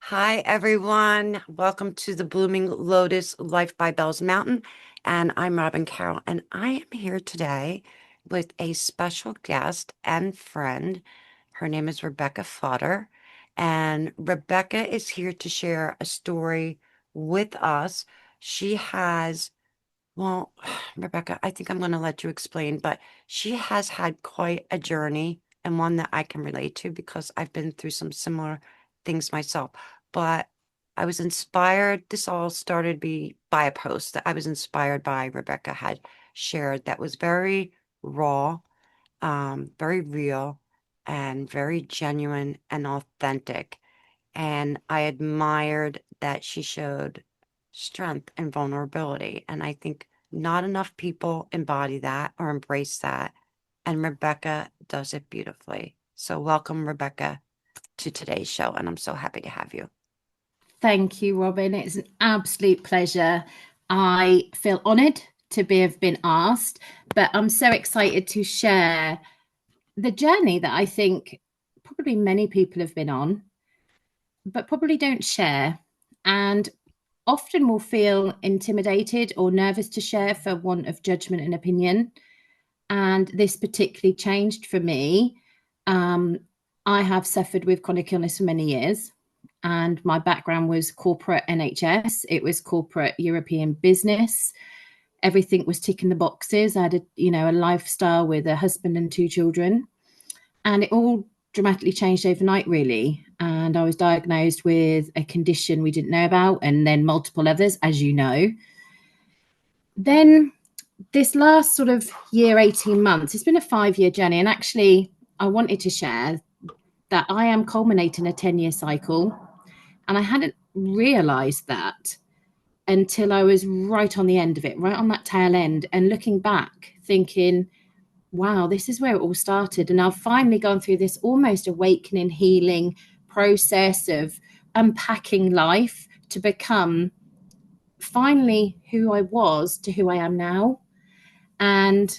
Hi, everyone. Welcome to the Blooming Lotus Life by Bell's Mountain. And I'm Robin Carroll, and I am here today with a special guest and friend. Her name is Rebecca Futter. And Rebecca is here to share a story with us. She has well, Rebecca, I think I'm going to let you explain, but she has had quite a journey and one that I can relate to because I've been through some similar things myself. But I was inspired. This all started by a post that I was inspired by Rebecca had shared that was very raw, very real, and very genuine and authentic. And I admired that she showed strength and vulnerability. And I think not enough people embody that or embrace that. And Rebecca does it beautifully. So, welcome, Rebecca, to today's show. And I'm so happy to have you. Thank you, Robin. It's an absolute pleasure. I feel honoured to have been asked, but I'm so excited to share the journey that I think probably many people have been on, but probably don't share, and often will feel intimidated or nervous to share for want of judgment and opinion. And this particularly changed for me. Um, I have suffered with chronic illness for many years, and my background was corporate NHS. It was corporate European business. Everything was ticking the boxes. I had a lifestyle with a husband and two children, and it all dramatically changed overnight, really. And I was diagnosed with a condition we didn't know about, and then multiple others, as you know. Then this last sort of year, 18 months, it's been a 5-year journey. And actually, I wanted to share that I am culminating a 10-year cycle. And I hadn't realized that until I was right on the end of it, right on that tail end, and looking back, thinking, wow, this is where it all started. And I've finally gone through this almost awakening, healing process of unpacking life to become finally who I was to who I am now. And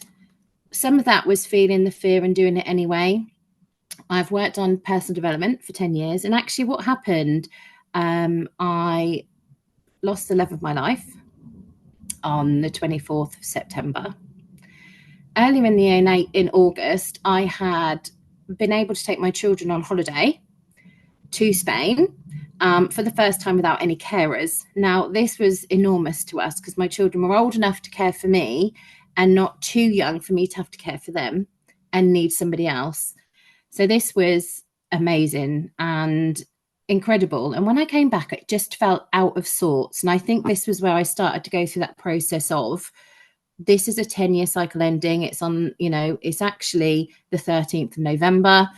some of that was feeling the fear and doing it anyway. I've worked on personal development for 10 years. And actually, what happened, I lost the love of my life on the 24th of September. Earlier in the year, in August, I had been able to take my children on holiday to Spain for the first time without any carers. Now, this was enormous to us because my children were old enough to care for me and not too young for me to have to care for them and need somebody else. So this was amazing and incredible. And when I came back, it just felt out of sorts. And I think this was where I started to go through that process of, this is a 10-year cycle ending. It's on, it's actually the 13th of November,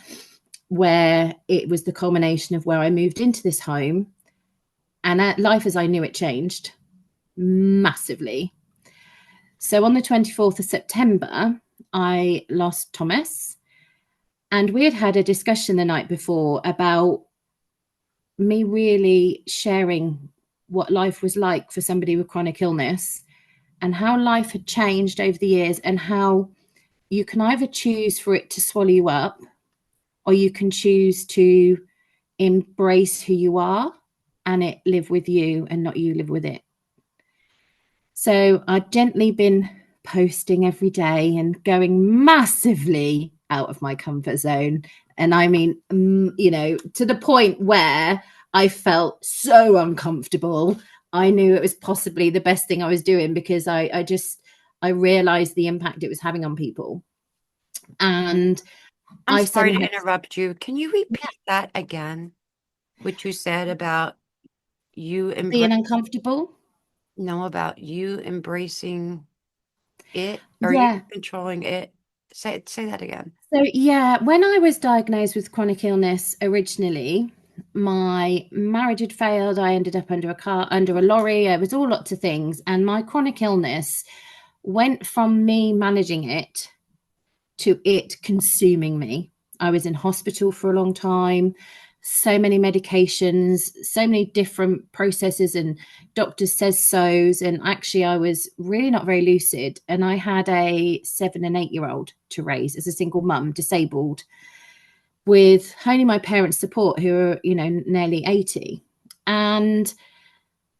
where it was the culmination of where I moved into this home. And life as I knew it changed massively. So on the 24th of September, I lost Thomas. And we had had a discussion the night before about me really sharing what life was like for somebody with chronic illness and how life had changed over the years, and how you can either choose for it to swallow you up, or you can choose to embrace who you are and it live with you and not you live with it. So I've gently been posting every day and going massively out of my comfort zone. And I mean, to the point where I felt so uncomfortable. I knew it was possibly the best thing I was doing, because I realized the impact it was having on people. And I'm I sorry suddenly to had, interrupt you. Can you repeat that again? What you said about you being embrace, uncomfortable. know about you embracing it or you Yeah. controlling it. Say that again. So, yeah, when I was diagnosed with chronic illness originally, my marriage had failed. I ended up under a lorry. It was all lots of things. And my chronic illness went from me managing it to it consuming me. I was in hospital for a long time, so many medications, so many different processes and doctors says so's. And actually, I was really not very lucid. And I had a 7 and 8 year old to raise as a single mum, disabled, with only my parents' support, who are, nearly 80. And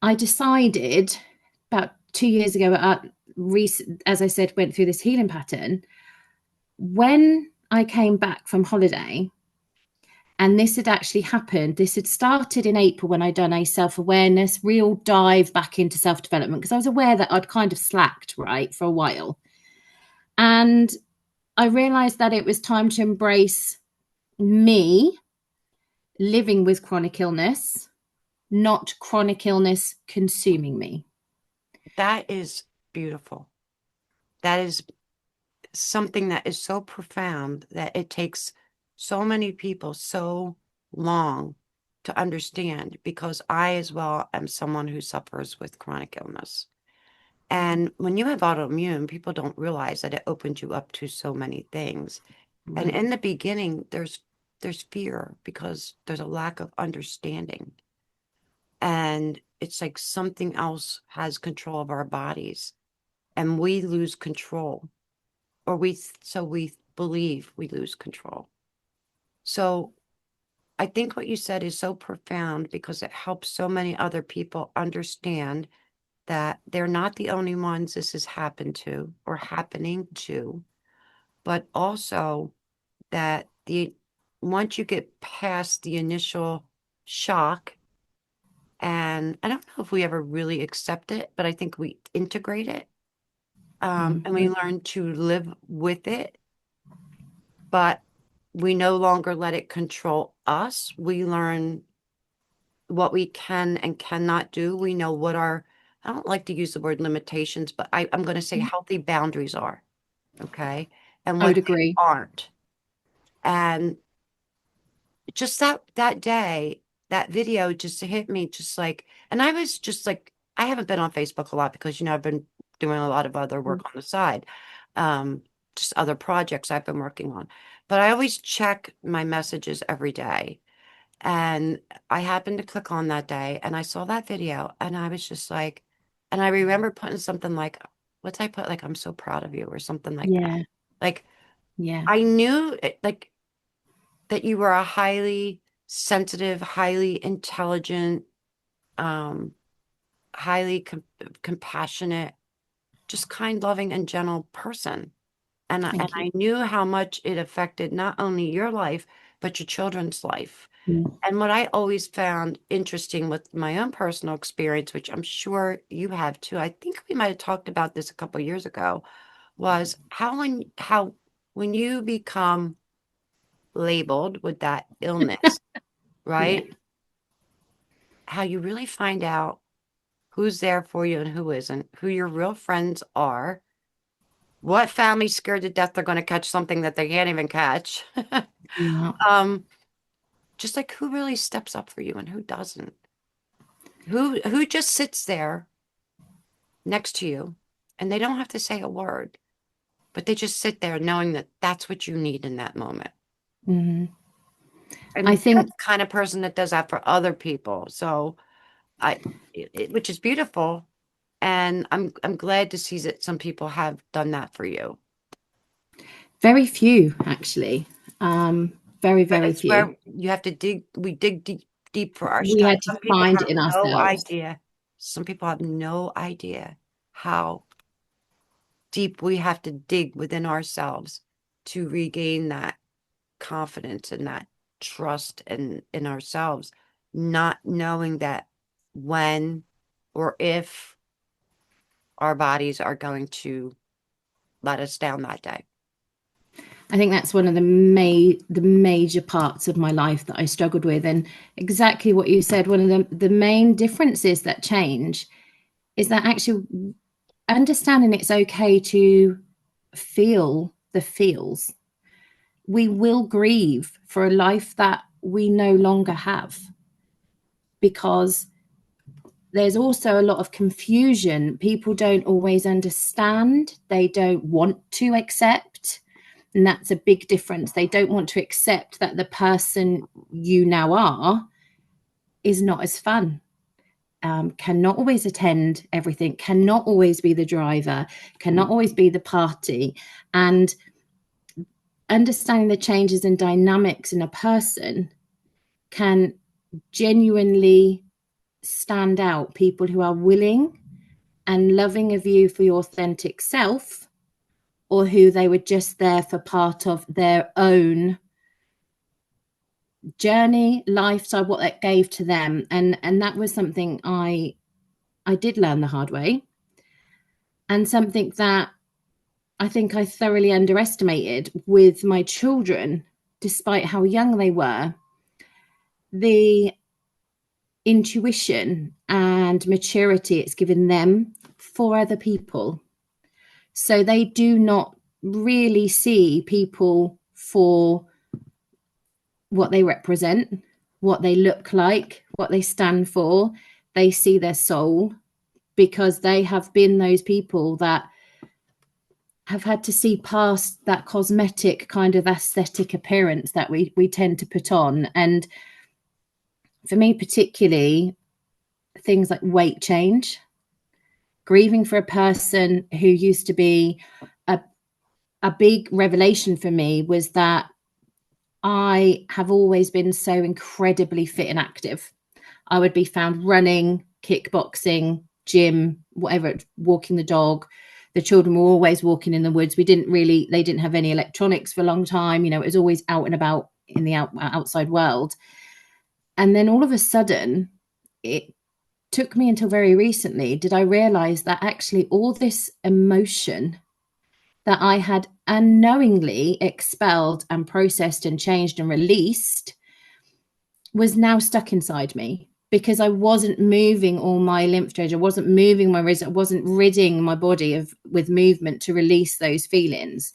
I decided about 2 years ago, as I said, went through this healing pattern. When I came back from holiday, and this had actually happened, this had started in April when I'd done a self-awareness, real dive back into self-development, because I was aware that I'd kind of slacked, right, for a while. And I realized that it was time to embrace me living with chronic illness, not chronic illness consuming me. That is beautiful. That is something that is so profound that it takes so many people so long to understand, because I as well am someone who suffers with chronic illness. And when you have autoimmune, people don't realize that it opens you up to so many things. And Right. in the beginning, there's fear because there's a lack of understanding. And it's like something else has control of our bodies and we lose control, or we believe we lose control. So I think what you said is so profound because it helps so many other people understand that they're not the only ones this has happened to or happening to, but also that the once you get past the initial shock, and I don't know if we ever really accept it, but I think we integrate it, Mm. and we learn to live with it, but we no longer let it control us. We learn what we can and cannot do. We know what our, I don't like to use the word limitations, but I'm going to say healthy boundaries are, okay? And I would what they agree. aren't. And just that day, that video just hit me just like, and I was just like, I haven't been on Facebook a lot because, I've been doing a lot of other work on the side, um, just other projects I've been working on. But I always check my messages every day. And I happened to click on that day and I saw that video and I was just like, and I remember putting something like, what's I put? Like, I'm so proud of you or something like that. Yeah. Like, Yeah. I knew it, like that you were a highly sensitive, highly intelligent, um, highly compassionate, just kind, loving, and gentle person. And Thank you. I knew how much it affected not only your life, but your children's life. Mm. And what I always found interesting with my own personal experience, which I'm sure you have too, I think we might have talked about this a couple of years ago, was how when you become labeled with that illness, Yeah. right? How you really find out who's there for you and who isn't, who your real friends are, what family's scared to death they're going to catch something that they can't even catch. Yeah. um, just like who really steps up for you and who doesn't. Who just sits there next to you and they don't have to say a word, but they just sit there knowing that that's what you need in that moment. Mm. I And you're think the kind of person that does that for other people. So which is beautiful. And I'm glad to see that some people have done that for you. very few, actually. Very, But very it's few. where you have to dig, we dig deep, deep for our We stuff. had to Some people find it have in no ourselves. idea. Some people have no idea how deep we have to dig within ourselves to regain that confidence and that trust in ourselves, not knowing that when or if our bodies are going to let us down that day. I think that's one of the major parts of my life that I struggled with, and exactly what you said. One of the main differences that change is that actually understanding it's okay to feel the feels. We will grieve for a life that we no longer have, because there's also a lot of confusion. People don't always understand, they don't want to accept. And that's a big difference. They don't want to accept that the person you now are is not as fun, cannot always attend everything, cannot always be the driver, cannot always be the party. And understanding the changes and dynamics in a person can genuinely stand out people who are willing and loving of you for your authentic self, or who they were just there for part of their own journey, lifestyle, what it gave to them. And that was something I did learn the hard way, and something that I think I thoroughly underestimated with my children, despite how young they were. The intuition and maturity it's given them for other people. So they do not really see people for what they represent, what they look like, what they stand for. They see their soul, because they have been those people that have had to see past that cosmetic kind of aesthetic appearance that we tend to put on. And for me particularly, things like weight change, grieving for a person who used to be a, a big revelation for me, was that I have always been so incredibly fit and active. I would be found running, kickboxing, gym, whatever, walking the dog. The children were always walking in the woods. They didn't have any electronics for a long time. It was always out and about in the outside world. And then all of a sudden, it took me until very recently did I realize that actually all this emotion that I had unknowingly expelled and processed and changed and released was now stuck inside me, because I wasn't moving all my lymph drainage. I wasn't moving my wrist. I wasn't ridding my body with movement to release those feelings.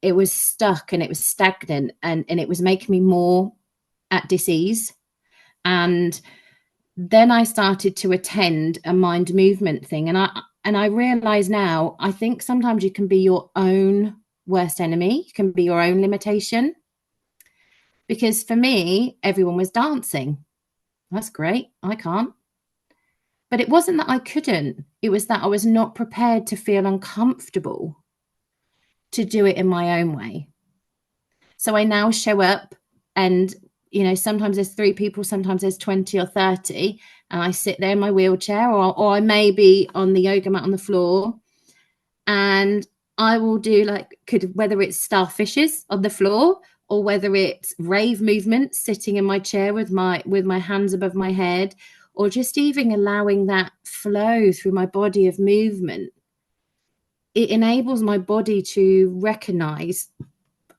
It was stuck and it was stagnant, and it was making me more at dis-ease. And then I started to attend a mind movement thing. And I realize now, I think sometimes you can be your own worst enemy. You can be your own limitation. Because for me, everyone was dancing. That's great. I can't. But it wasn't that I couldn't. It was that I was not prepared to feel uncomfortable to do it in my own way. So I now show up, and, sometimes there's 3 people, sometimes there's 20 or 30. And I sit there in my wheelchair, or I may be on the yoga mat on the floor, and I will do whether it's starfishes on the floor, or whether it's rave movements sitting in my chair with my hands above my head, or just even allowing that flow through my body of movement. It enables my body to recognize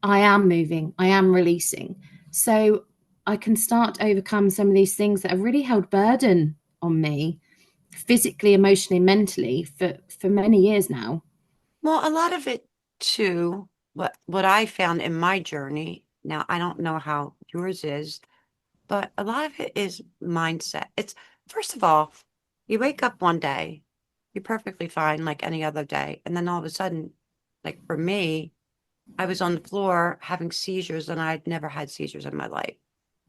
I am moving, I am releasing. So I can start to overcome some of these things that have really held burden on me, physically, emotionally, mentally, for many years now. Well, a lot of it too, what I found in my journey, now I don't know how yours is, but a lot of it is mindset. It's first of all, you wake up one day, you're perfectly fine like any other day, and then all of a sudden, like for me, I was on the floor having seizures, and I'd never had seizures in my life.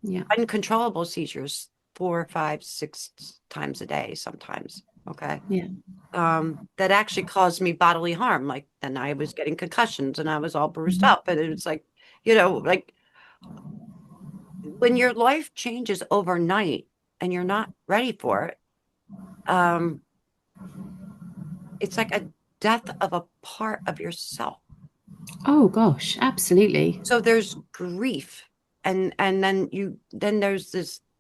Yeah. Uncontrollable seizures, 4, 5, 6 times a day sometimes. Okay. Yeah. That actually caused me bodily harm. Like then I was getting concussions and I was all bruised up. And it was like, like when your life changes overnight and you're not ready for it, um, it's like a death of a part of yourself. Oh gosh, absolutely. So there's grief, and then there's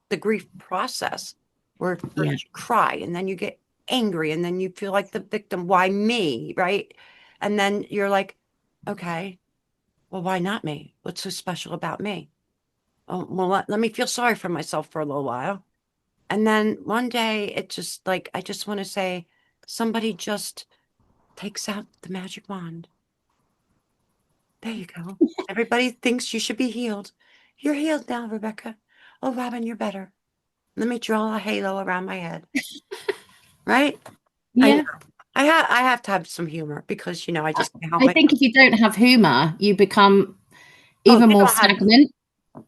the grief process where Yeah. first you cry and then you get angry and then you feel like the victim. Why me, right? And then you're like, okay, well, why not me? What's so special about me? Oh, well, let me feel sorry for myself for a little while. And then one day it just like I just want to say somebody just takes out the magic wand. There you go. Everybody thinks you should be healed. You're healed now, Rebecca. Oh, Robin, you're better. Let me draw a halo around my head. Right? I know. Yeah. I have to have some humor because I just can't help I myself. think if you don't have humor, you become Oh, even more stagnant.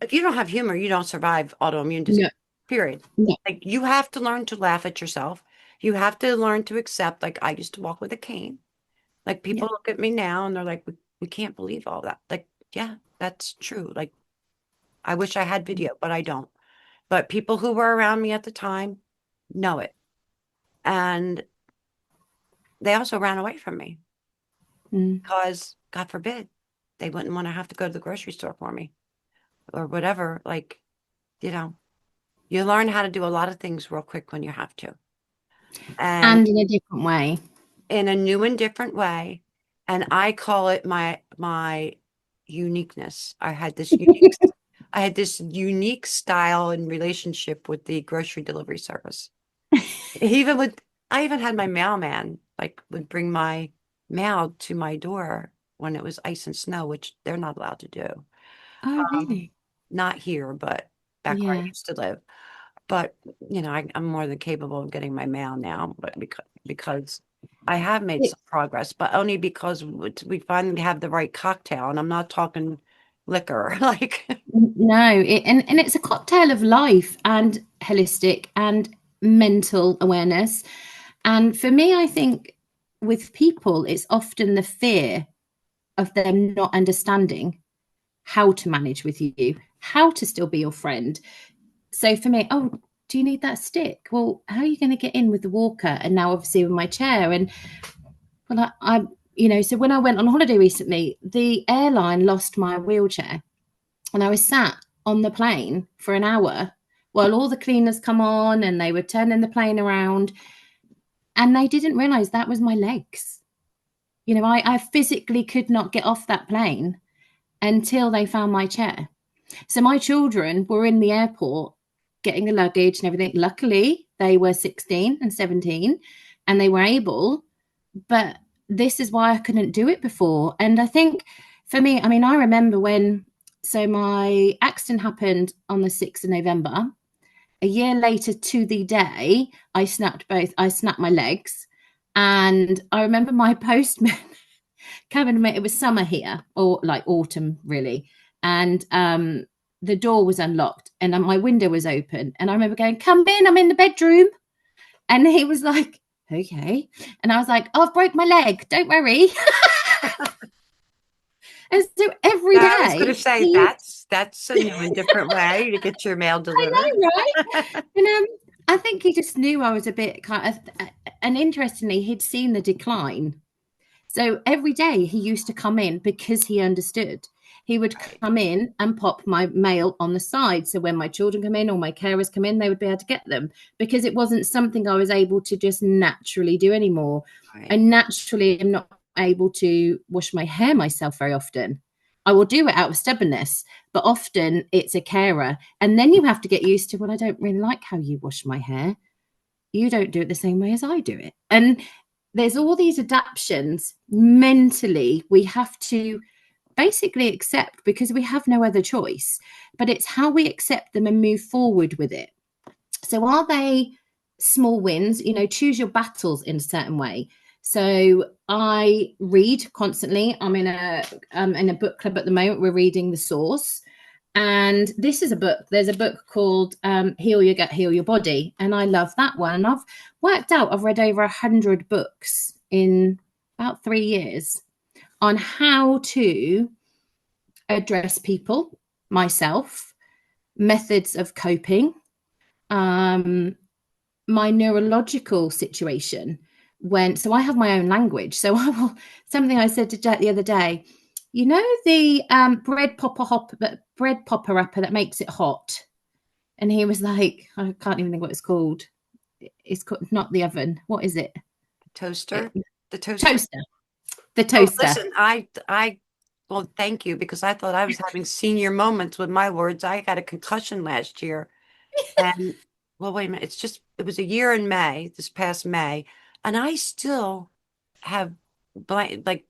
if you don't have humor, you don't survive autoimmune disease. No, Period. no. Like you have to learn to laugh at yourself. You have to learn to accept, like I used to walk with a cane. Like Yeah. people look at me now and they're like, we can't believe all that. Like, yeah, that's true. Like I wish I had video, but I don't. But people who were around me at the time, know it. And they also ran away from me Mm. because, God forbid, they wouldn't want to have to go to the grocery store for me or whatever. Like, you know, you learn how to do a lot of things real quick when you have to. And And in a different way. in a new and different way. And I call it my uniqueness. I had this unique style and relationship with the grocery delivery service. Even with I even had my mailman like would bring my mail to my door when it was ice and snow, which they're not allowed to do. Oh, Um, really? Not here, but back where I Yeah. used to live. But I'm more than capable of getting my mail now, but because I have made It, some progress, but only because we finally have the right cocktail, and I'm not talking liquor. Like, no, and it's a cocktail of life and holistic and mental awareness. And for me, I think with people, it's often the fear of them not understanding how to manage with you, how to still be your friend. So for me, oh, do you need that stick? Well, how are you going to get in with the walker? And now obviously with my chair. And well, so when I went on holiday recently, the airline lost my wheelchair and I was sat on the plane for an hour while all the cleaners come on and they were turning the plane around and they didn't realize that was my legs. I physically could not get off that plane until they found my chair. So my children were in the airport getting the luggage and everything. Luckily, they were 16 and 17 and they were able, but this is why I couldn't do it before. And I think for me, I mean, I remember so my accident happened on the 6th of November. A year later to the day, I snapped my legs. And I remember my postman coming to me, it was summer here, or like autumn, really. And the door was unlocked and my window was open. And I remember going, "Come in, I'm in the bedroom." And he was like, "Okay." And I was like, "Oh, I've broke my leg. Don't worry." And so every I was going to day, say that's a new and different way to get your mail I delivered. know, right? And I think he just knew I was a bit kind of, and interestingly, he'd seen the decline. So every day he used to come in because he understood. He would Right, come in and pop my mail on the side. So when my children come in or my carers come in, they would be able to get them because it wasn't something I was able to just naturally do anymore. I right. naturally am not able to wash my hair myself very often. I will do it out of stubbornness, but often it's a carer. And then you have to get used to, well, I don't really like how you wash my hair. You don't do it the same way as I do it. And there's all these adaptations mentally we have to basically accept because we have no other choice. But it's how we accept them and move forward with it. So are they small wins? Choose your battles in a certain way. So I read constantly. I'm in a book club at the moment. We're reading The Source. And this is a book. There's a book called Heal Your Gut, Heal Your Body. And I love that one. And I've worked out, I've read over 100 books in about 3 years on how to address people, myself, methods of coping, um, my neurological situation. So I have my own language. So something I said to Jack the other day, the bread popper wrapper that makes it hot. And he was like, I can't even think what it's called. It's called, not the oven. What is it? Toaster, the toaster. Toaster. The Oh, toaster. listen, well, thank you because I thought I was having senior moments with my words. I got a concussion last year, and well, wait a minute. It was a year in May, this past May, and I still have like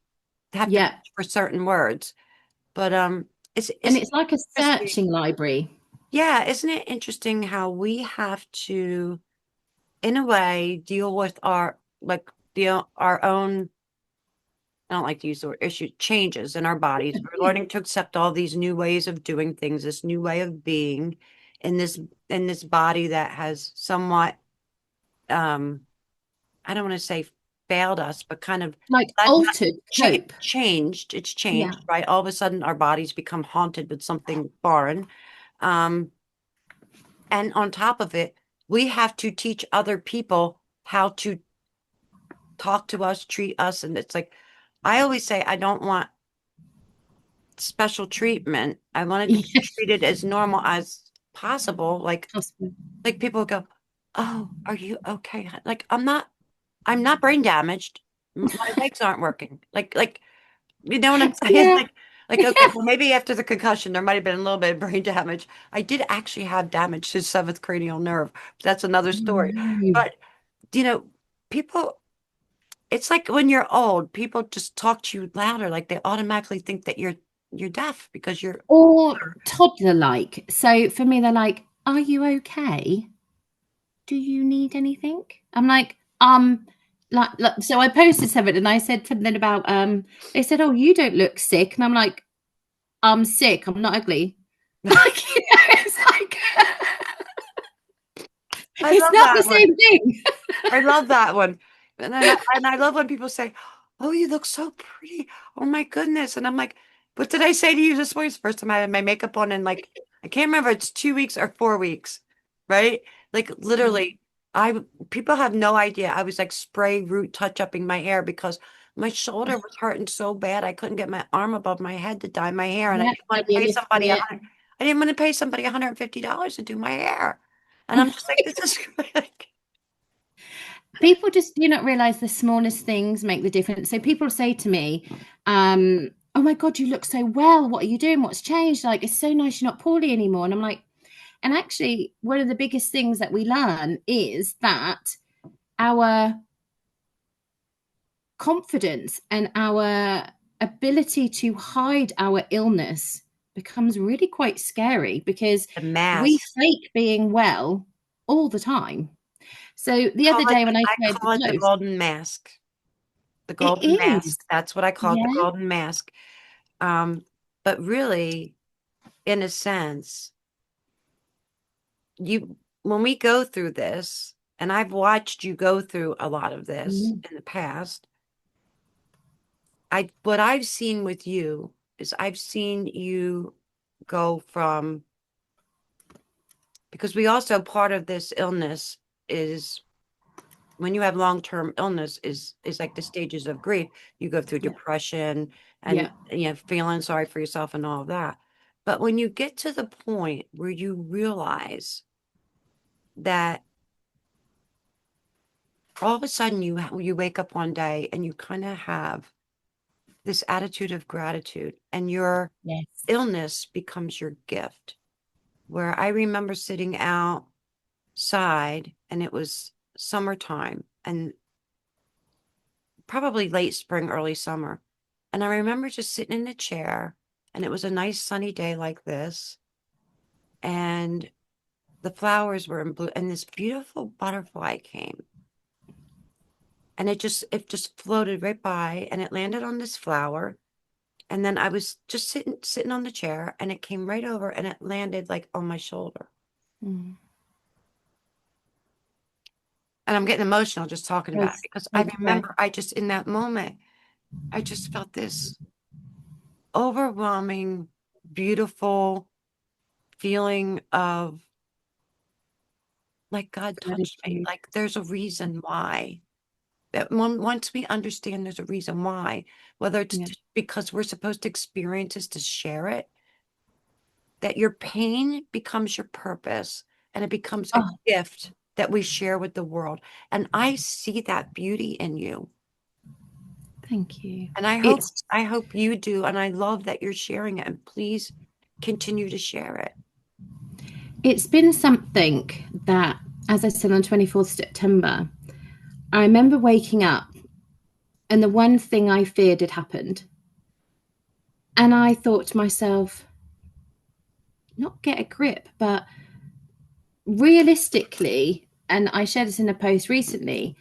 have to Yeah. reach for certain words. But And isn't it's like a it interesting? searching library. Yeah, isn't it interesting how we have to, in a way, deal with our own. I don't like to use the word issue, changes in our bodies. We're Yeah. learning to accept all these new ways of doing things, this new way of being in this body that has somewhat I don't want to say failed us, but kind of Like not altered cope. changed. It's Yeah. changed, right? All of a sudden our bodies become haunted with something foreign. Um, and on top of it, we have to teach other people how to talk to us, treat us. And it's like, I always say, I don't want special treatment. I wanted to be Yes, treated as normal as possible. possible. Like people go, "Oh, are you okay?" Like I'm not brain damaged. My legs aren't working. You know what I'm saying? Yeah. Okay, well, maybe after the concussion, there might have been a little bit of brain damage. I did actually have damage to the seventh cranial nerve. That's another story. No. But, you know, people, it's like when you're old, people just talk to you louder. Like they automatically think that you're deaf because you're Or older. toddler like. So for me, they're like, "Are you okay? Do you need anything?" I'm like, so I posted something and I said something about they said, "Oh, you don't look sick." And I'm like, "I'm sick, I'm not ugly." Like, it's like I it's love not the that one. same thing. I love that one. And I love when people say, "Oh, you look so pretty. Oh my goodness." And I'm like, "What did I say to you this morning?" It's the first time I had my makeup on in like I can't remember, it's 2 weeks or 4 weeks, right? Like literally, I people have no idea. I was like spray root touch-upping my hair because my shoulder was hurting so bad I couldn't get my arm above my head to dye my hair. And Yeah, so you're lifting it. I didn't want to pay somebody $150 to do my hair. And I'm just like, this is like People just do not realize the smallest things make the difference. So people say to me, "Oh my God, you look so well. What are you doing? What's changed? Like, it's so nice you're not poorly anymore." And I'm like, and actually, one of the biggest things that we learn is that our confidence and our ability to hide our illness becomes really quite scary because the we mask. fake being well all the time. So the other day when I I shared the call it the post, golden mask. The it golden is, mask. That's what I call it, the yeah, golden mask. Um, but really, in a sense, you when we go through this, and I've watched you go through a lot of this mm, in the past, I what I've seen with you is I've seen you go from because we also part of this illness is when you have long-term illness is like the stages of grief. You go through yeah, depression and yeah, feeling sorry for yourself and all of that. But when you get to the point where you realize that all of a sudden you wake up one day and you kind of have this attitude of gratitude and your yes, illness becomes your gift. Where I remember sitting outside and it was summertime and probably late spring, early summer. And I remember just sitting in the chair, and it was a nice sunny day like this, and the flowers were in bloom, and this beautiful butterfly came, and it just floated right by, and it landed on this flower, and then I was just sitting on the chair, and it came right over, and it landed like on my shoulder. mm, And I'm getting emotional just talking about it yes, because I take a breath. remember I just in that moment, I just felt this overwhelming, beautiful feeling of like God touched me. Gratitude, Like there's a reason why. Once we understand there's a reason why, whether it's yeah. because we're supposed to experience this to share it, that your pain becomes your purpose and it becomes a Oh, gift that we share with the world. And I see that beauty in you. thank you. And It's I hope you do. And I love that you're sharing it. And please continue to share it. it's been something that, as I said on 24th September, I remember waking up and the one thing I feared had happened. And I thought to myself, not get a grip, but realistically, and I shared this in a post recently,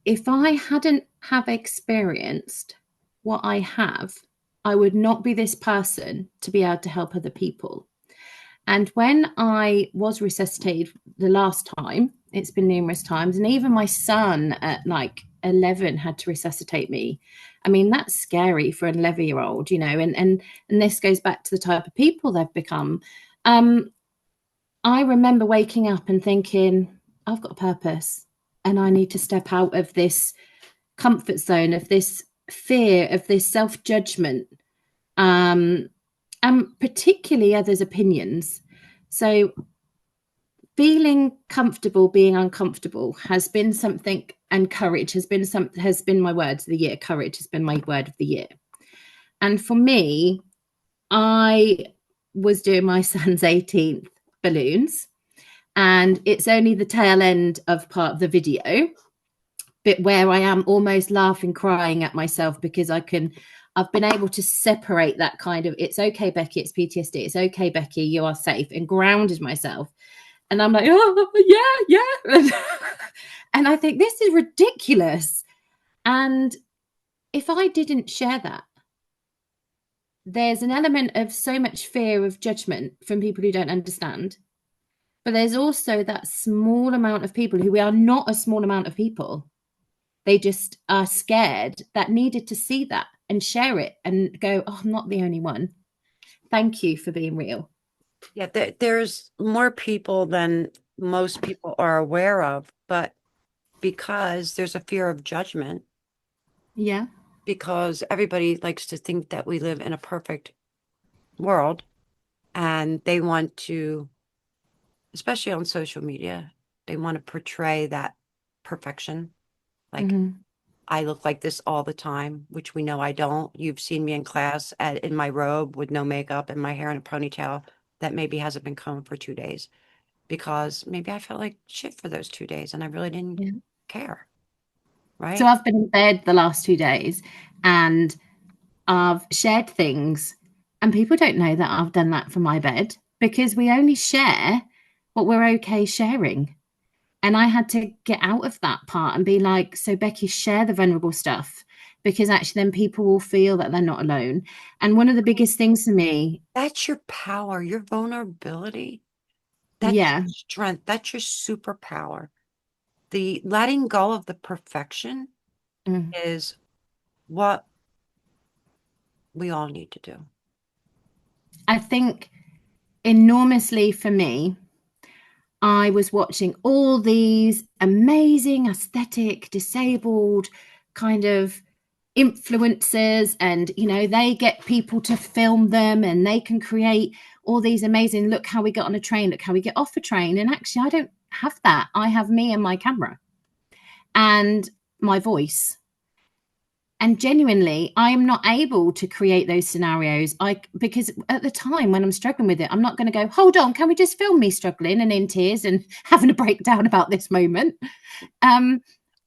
if I hadn't have experienced what I have, I would not be this person to be able to help other people. And when I was resuscitated the last time, it's been numerous times, and even my son at like 11 had to resuscitate me. I mean, that's scary for an 11-year-old, and this goes back to the type of people they've become. Um, I remember waking up and thinking, I've got a purpose and I need to step out of this comfort zone, of this fear, of this self judgment, um, and particularly others' opinions. So, feeling comfortable being uncomfortable has been something, and courage has been my word of the year. Courage has been my word of the year. And for me, I was doing my son's 18th balloons, and it's only the tail end of part of the video bit where I am almost laughing, crying at myself because I've been able to separate that kind of, it's okay, Becky, it's PTSD. It's okay, Becky, you are safe, and grounded myself. And I'm like, oh, yeah, yeah. And I think this is ridiculous. And if I didn't share that, there's an element of so much fear of judgment from people who don't understand. But there's also that small amount of people who are not a small amount of people. They just are scared, that needed to see that and share it and go, oh, I'm not the only one. Thank you for being real. Yeah, there's more people than most people are aware of, but because there's a fear of judgment, Yeah. because everybody likes to think that we live in a perfect world and they want to, especially on social media, they want to portray that perfection. Like, Mm-hmm. I look like this all the time, which we know I don't. You've seen me in class in my robe with no makeup and my hair in a ponytail that maybe hasn't been combed for 2 days because maybe I felt like shit for those 2 days and I really didn't Yeah. care, So right? I've been in bed the last 2 days and I've shared things, and people don't know that I've done that from my bed because we only share what we're okay sharing. And I had to get out of that part and be like, so Becky, share the vulnerable stuff because actually then people will feel that they're not alone. And one of the biggest things for me, That's your power, your vulnerability. That's yeah, your strength. That's your superpower. The letting go of the perfection mm, is what we all need to do. I think enormously for me, I was watching all these amazing aesthetic, disabled kind of influencers, and they get people to film them and they can create all these amazing, look how we get on a train, look how we get off a train. And actually, I don't have that. I have me and my camera and my voice. And genuinely, I am not able to create those scenarios. Because at the time when I'm struggling with it, I'm not going to go, hold on, can we just film me struggling and in tears and having a breakdown about this moment? um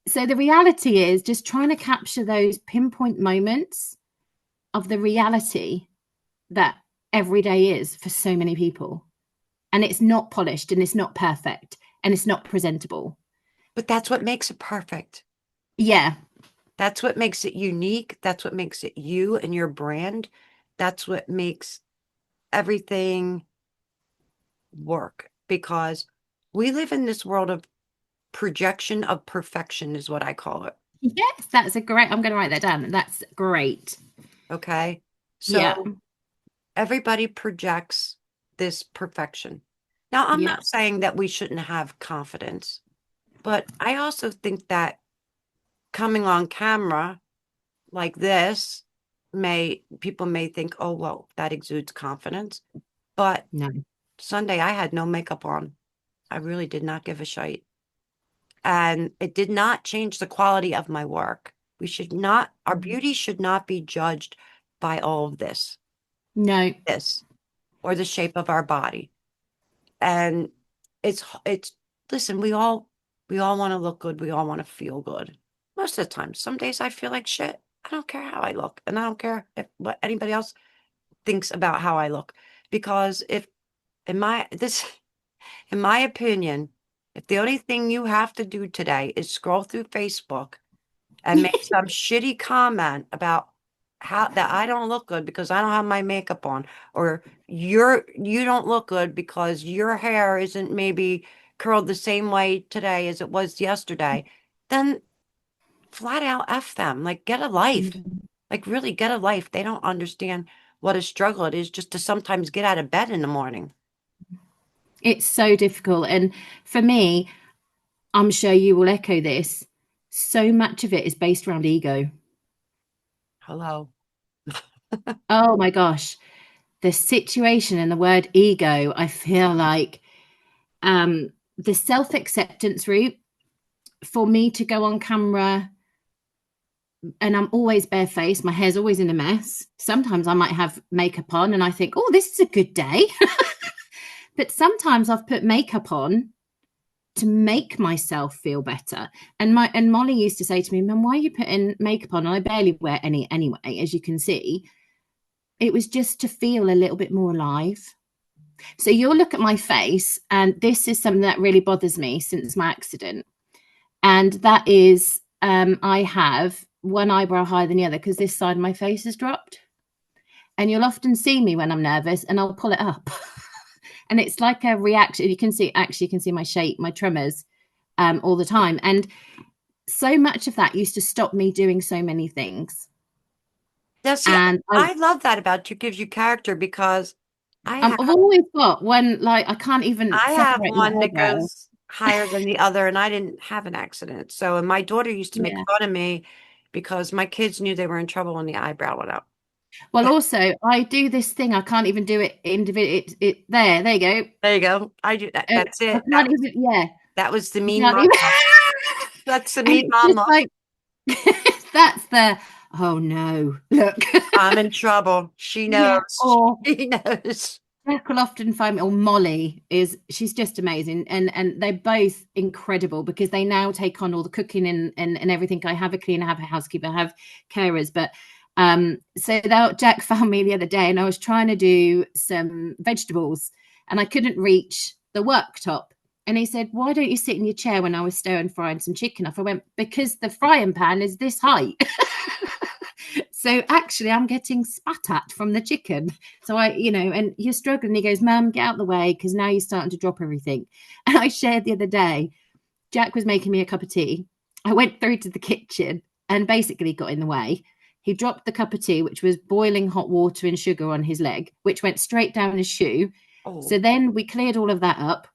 so the reality is just trying to capture those pinpoint moments of the reality that every day is for so many people. And it's not polished and it's not perfect and it's not presentable. But that's what makes it perfect. Yeah. That's what makes it unique. That's what makes it you and your brand. That's what makes everything work because we live in this world of projection of perfection, is what I call it. Yes, that's a great, I'm going to write that down. That's great. Okay. Yeah. So everybody projects this perfection. Now, I'm Yeah. not saying that we shouldn't have confidence, but I also think that coming on camera like this people may think, oh, well, that exudes confidence. But No. Sunday, I had no makeup on. I really did not give a shite. And it did not change the quality of my work. We should not, our beauty should not be judged by all of No. this, or the shape of our body. And it's, listen, we all want to look good. We all want to feel good. Most of the time, some days I feel like shit. I don't care how I look. And I don't care if what anybody else thinks about how I look. Because if, in my, this, in my opinion, if the only thing you have to do today is scroll through Facebook and make some shitty comment about how that I don't look good because I don't have my makeup on, or you don't look good because your hair isn't maybe curled the same way today as it was yesterday, then flat out F them. Like, get a life. Like, really get a life. They don't understand what a struggle it is just to sometimes get out of bed in the morning. It's so difficult. And for me, I'm sure you will echo this. So much of it is based around ego. Hello. Oh my gosh. The situation and the word ego, I feel like the self acceptance route for me to go on camera, and I'm always barefaced, my hair's always in a mess. Sometimes I might have makeup on and I think, oh, this is a good day. But sometimes I've put makeup on to make myself feel better. And Molly used to say to me, "Mum, why are you putting makeup on?" And I barely wear any anyway, as you can see. It was just to feel a little bit more alive. So you'll look at my face, and this is something that really bothers me since my accident. And that is, I have one eyebrow higher than the other because this side of my face has dropped. And you'll often see me when I'm nervous, and I'll pull it up. And it's like a reaction. You can see, actually, you can see my shape, my tremors all the time. And so much of that used to stop me doing so many things. Now, see, And I love that about you, gives you character because I have I've always got one, like, I can't even I have separate my one that eyebrow. goes higher than the other, and I didn't have an accident. So, and my daughter used to make Yeah. fun of me because my kids knew they were in trouble when the eyebrow went up. Well, also, I do this thing. I can't even do it individually. There you go. There you go. I do that. That's I it. can't even, yeah. That was the I mean can't mom even. look. That's the And mean it's mom just look. like, that's the, oh no, look. I'm in trouble. She Yeah. knows. Or She knows. Jack will often find me, or Molly is, she's just amazing. And they're both incredible because they now take on all the cooking and everything. I have a cleaner, I have a housekeeper, I have carers. But so that Jack found me the other day and I was trying to do some vegetables and I couldn't reach the worktop. And he said, "Why don't you sit in your chair?" When I was stirring frying some chicken off, I went, "Because the frying pan is this height." So actually, I'm getting spat at from the chicken. So and you're struggling. He goes, "Mum, get out the way because now you're starting to drop everything." And I shared the other day, Jack was making me a cup of tea. I went through to the kitchen and basically got in the way. He dropped the cup of tea, which was boiling hot water and sugar on his leg, which went straight down his shoe. Oh, So then we cleared all of that up.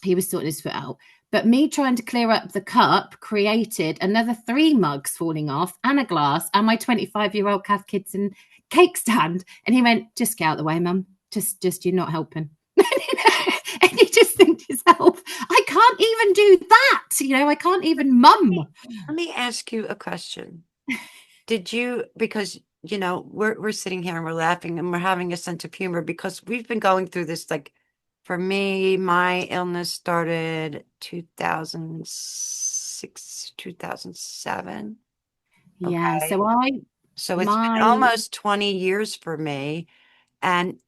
He was sorting his foot out. But me trying to clear up the cup created another 3 mugs falling off and a glass and my 25-year-old Kath Kidson cake stand. And he went, "Just get out of the way, Mum. Just you're not helping." And you just think to yourself, I can't even do that. I can't even mum. let me ask you a question. Did you, because we're sitting here and we're laughing and we're having a sense of humor because we've been going through this like for me, my illness started 2006, 2007. Yeah. Okay. So So it's been my, almost 20 years for me. And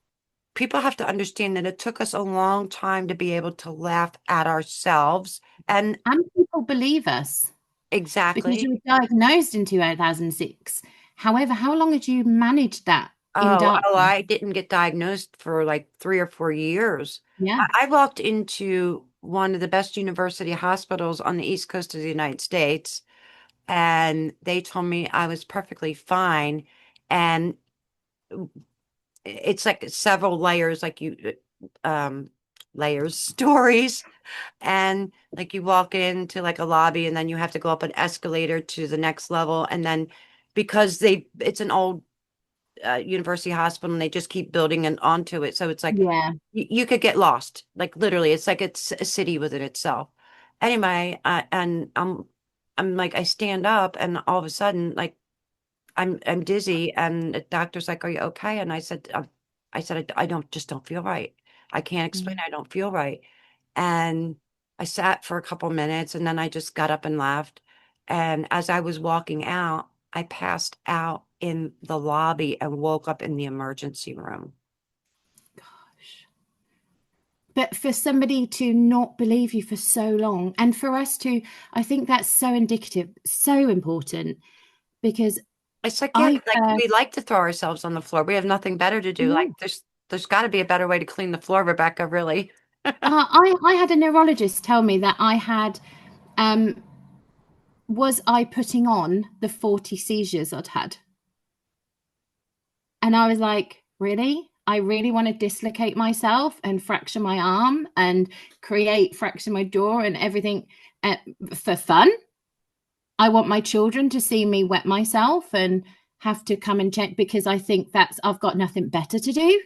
people have to understand that it took us a long time to be able to laugh at ourselves. And and people believe us because you exactly. were diagnosed in 2006. However, how long had you managed that in Oh, darkness? I didn't get diagnosed for like 3 or 4 years. Yeah. I walked into one of the best university hospitals on the East Coast of the United States, and they told me I was perfectly fine. And it's like several layers, like layers, stories. And like you walk into like a lobby, and then you have to go up an escalator to the next level. And then because it's an old university hospital and they just keep building and onto it. So it's like Yeah. you could get lost. Like literally, it's like it's a city within itself. Anyway, and I'm like I stand up and all of a sudden like I'm dizzy and the doctor's like, "Are you okay?" And I said I don't feel right. I can't explain. Mm. I don't feel right. And I sat for a couple minutes and then I just got up and left. And as I was walking out, I passed out in the lobby and woke up in the emergency room. Gosh. But for somebody to not believe you for so long, and for us to, I think that's so indicative, so important because It's like, yeah, I like first, we like to throw ourselves on the floor. We have nothing better to do. Like yeah, there's got to be a better way to clean the floor, Rebecca, really. I had a neurologist tell me that I had, um, was I putting on the 40 seizures I'd had? And I was like, really? I really want to dislocate myself and fracture my arm and fracture my jaw and everything uh, for fun. I want my children to see me wet myself and have to come and check because I think I've got nothing better to do.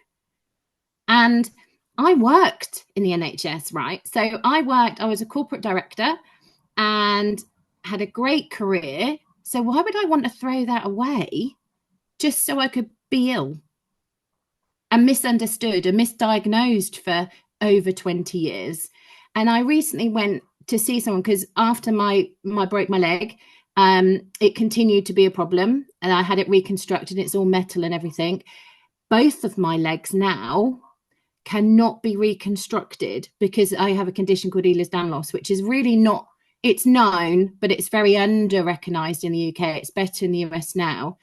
And I worked in the NHS, right? So I was a corporate director and had a great career. So why would I want to throw that away just so I could be ill and misunderstood and misdiagnosed for over 20 years? And I recently went to see someone because after my broke my leg, it continued to be a problem and I had it reconstructed. It's all metal and everything. Both of my legs now cannot be reconstructed because I have a condition called Ehlers-Danlos, which is really not, it's known, but it's very under recognized in the UK. It's better in the US now.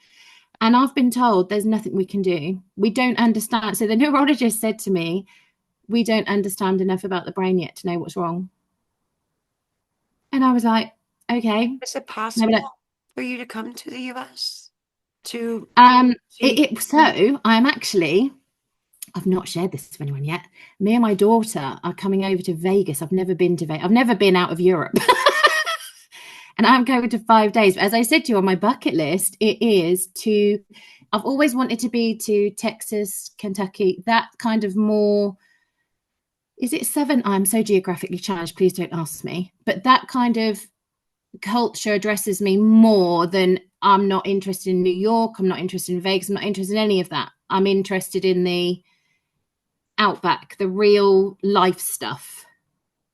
And I've been told there's nothing we can do. We don't understand. So the neurologist said to me, we don't understand enough about the brain yet to know what's wrong. And I was like, okay. Is it Maybe possible for you to come to the US to see? so I'm actually, I've not shared this with anyone yet. Me and my daughter are coming over to Vegas. I've never been to Vegas. I've never been out of Europe. And I'm going to 5 days. But as I said to you on my bucket list, I've always wanted to be to Texas, Kentucky, that kind of more, is it seven? I'm so geographically challenged. Please don't ask me. But that kind of culture addresses me more than I'm not interested in New York. I'm not interested in Vegas. I'm not interested in any of that. I'm interested in the outback, the real life stuff.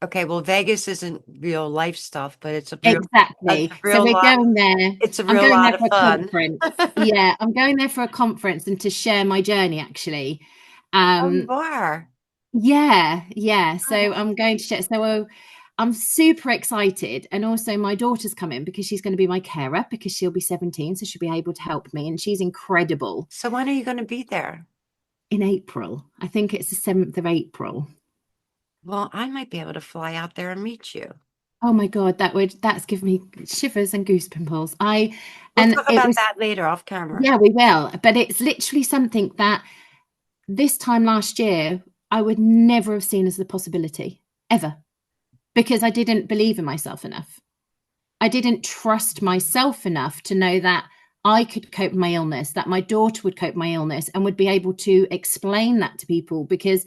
Okay, well, Vegas isn't real life stuff, but Exactly. So we're lot. going there. It's a I'm real going lot there of for a fun. conference. Yeah, I'm going there for a conference and to share my journey actually. Oh, you Um, are. yeah. So Oh, I'm going to share. I'm super excited. And also my daughter's coming because she's going to be my carer because she'll be 17, so she'll be able to help me. And she's incredible. so when are you going to be there? In April. I think it's the 7th of April. Well, I might be able to fly out there and meet you. Oh my God, that's given me shivers and goose pimples. We'll And talk it about was, that later off camera. yeah, we will. But it's literally something that this time last year, I would never have seen as the possibility ever because I didn't believe in myself enough. I didn't trust myself enough to know that I could cope with my illness, that my daughter would cope with my illness and would be able to explain that to people because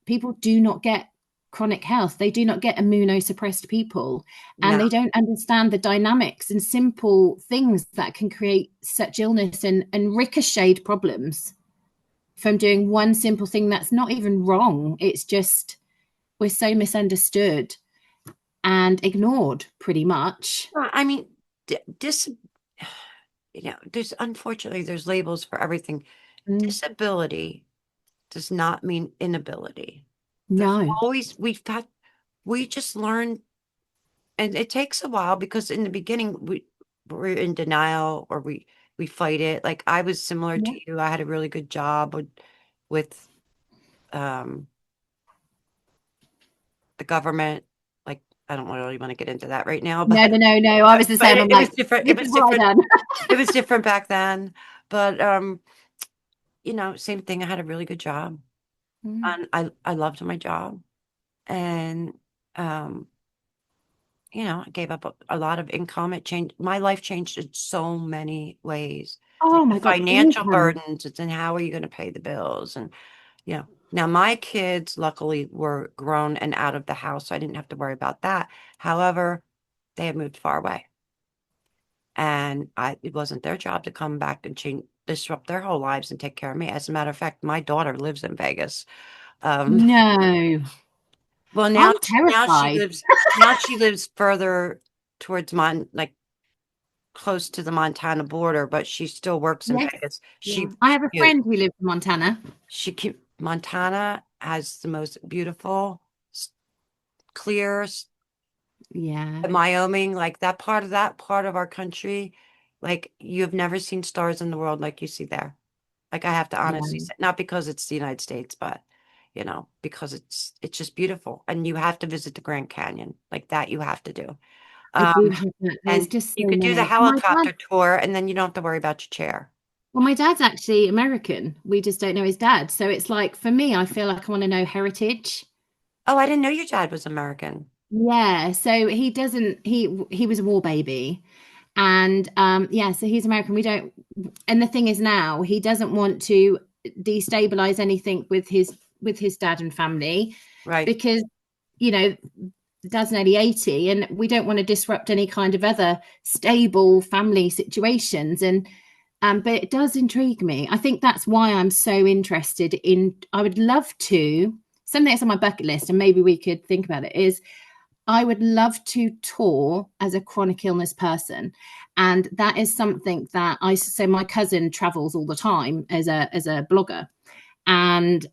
people do not get chronic health. They do not get immunosuppressed people and No, they don't understand the dynamics and simple things that can create such illness and ricocheted problems from doing one simple thing that's not even wrong. It's just we're so misunderstood and ignored pretty much. I mean, dis, there's unfortunately there's labels for everything. Mm, Disability does not mean inability. There's no. always we just learn, and it takes a while because in the beginning we're in denial or we fight it. Like I was similar Yeah. to you. I had a really good job with um the government. Like I don't really want to get into that right now, No, but no, no, no. I was the same. I'm it was like, different. this It is was what I different. done. It was different back then. But same thing. I had a really good job. Mm. And I loved my job. And um, I gave up a lot of income. It changed my life changed in so many ways. Oh The my God, financial income. burdens, and how are you going to pay the bills? And now my kids luckily were grown and out of the house, so I didn't have to worry about that. However, they had moved far away. And it wasn't their job to come back and disrupt their whole lives and take care of me. As a matter of fact, my daughter lives in Vegas. Um, No, well, I'm terrified. now she lives further towards like close to the Montana border, but she still works in Yes. Vegas. Yeah. I have a Commute- friend who lives in Montana. Montana has the most beautiful, s- clear, Yeah. Wyoming, like that part of our country, like you've never seen stars in the world like you see there. Like I have to honestly Yeah. say, not because it's the United States, but because it's just beautiful. And you have to visit the Grand Canyon. Like that you have to do. I do Um, have that. There's and just you so could do the many. My dad, helicopter tour and then you don't have to worry about your chair. Well, my dad's actually American. We just don't know his dad. So it's like, for me, I feel like I want to know heritage. Oh, I didn't know your dad was American. Yeah. So he doesn't, he was a war baby. And yeah, so he's American. We don't, and the thing is now he doesn't want to destabilize anything with his dad and family Right. because, you know, dad's nearly 80 and we don't want to disrupt any kind of other stable family situations. And but it does intrigue me. I think that's why I'm so interested in, I would love to, something that's on my bucket list, and maybe we could think about it, is I would love to tour as a chronic illness person. And that is something that so my cousin travels all the time as a blogger. And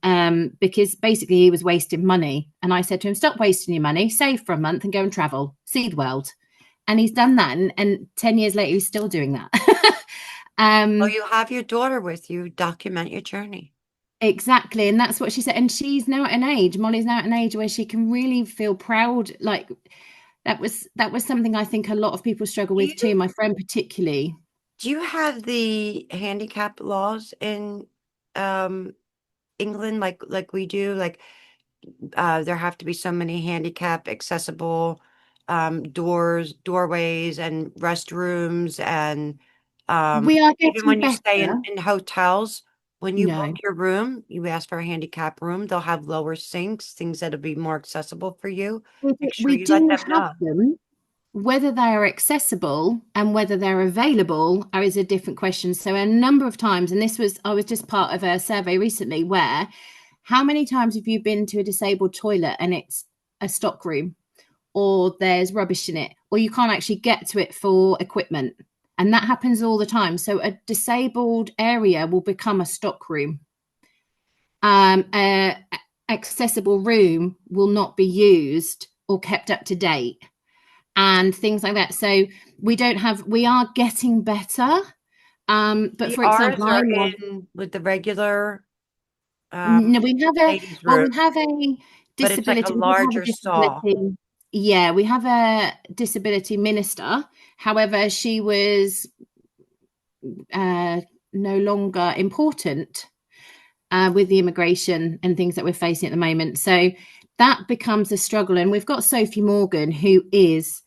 because basically he was wasting money. And I said to him, stop wasting your money, save for a month and go and travel, see the world. And he's done that. And 10 years later, he's still doing that. Oh, um, you have your daughter with you. Document your journey. Exactly. And that's what she said. And she's now at an age, Molly's now at an age where she can really feel proud. Like that was something I think a lot of people struggle Do with too, you my friend particularly. do you have the handicap laws in um England like we do? Like there have to be so many handicap accessible doorways and restrooms and We are even getting when you stay better. in hotels, when you book No, your room, you ask for a handicap room, they'll have lower sinks, things that'll be more accessible for you. Make sure we you let do them have know. them. Whether they are accessible and whether they're available is a different question. So a number of times, and I was just part of a survey recently where how many times have you been to a disabled toilet and it's a stock room or there's rubbish in it or you can't actually get to it for equipment? And that happens all the time. So a disabled area will become a stock room. A accessible room will not be used or kept up to date and things like that. So we are getting better. But The for R's example, I are love, in with the regular um no, we have a, ladies room, but it's like a we have a larger stall. disability. Yeah, we have a disability minister. However, she was uh, no longer important with the immigration and things that we're facing at the moment. So that becomes a struggle. And we've got Sophie Morgan, who is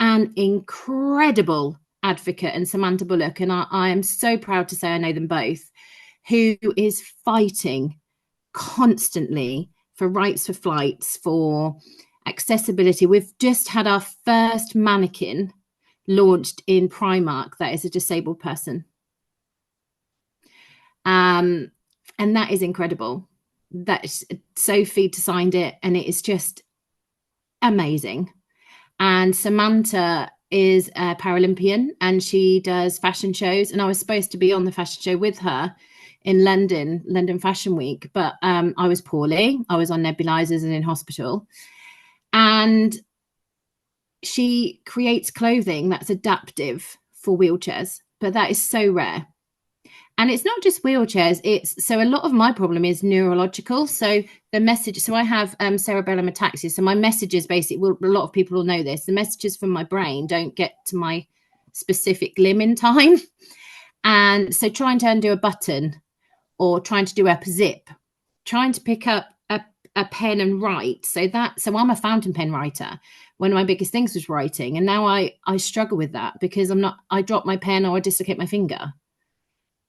an incredible advocate, and Samantha Bullock. And I am so proud to say I know them both, who is fighting constantly for rights for flights, for accessibility. We've just had our first mannequin launched in Primark that is a disabled person. Um, and that is incredible. That Sophie designed it, and it is just amazing. And Samantha is a Paralympian and she does fashion shows. And I was supposed to be on the fashion show with her in London Fashion Week, but I was poorly. I was on nebulizers and in hospital. And she creates clothing that's adaptive for wheelchairs, but that is so rare. And it's not just wheelchairs. It's so a lot of my problem is neurological. So the message. So I have cerebellum ataxia. So my messages basically. Well, a lot of people will know this. The messages from my brain don't get to my specific limb in time. And so trying to undo a button or trying to do up a zip, trying to pick up a pen and write. So I'm a fountain pen writer. One of my biggest things was writing, and now I struggle with that because I drop my pen or I dislocate my finger.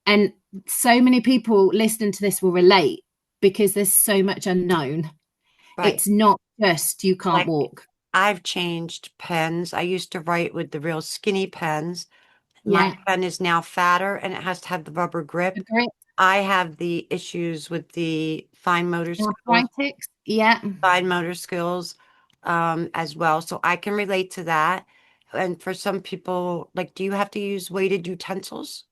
And so many people listening to this will relate because there's so much unknown. Right. It's not just you can't Like walk. I've changed pens. I used to write with the real skinny pens. My Yeah. pen is now fatter and it has to have the rubber grip. Agree. I have the issues with the Arthritis. Yeah. fine motor skills as well. So I can relate to that. And for some people, like, do you have to use weighted utensils?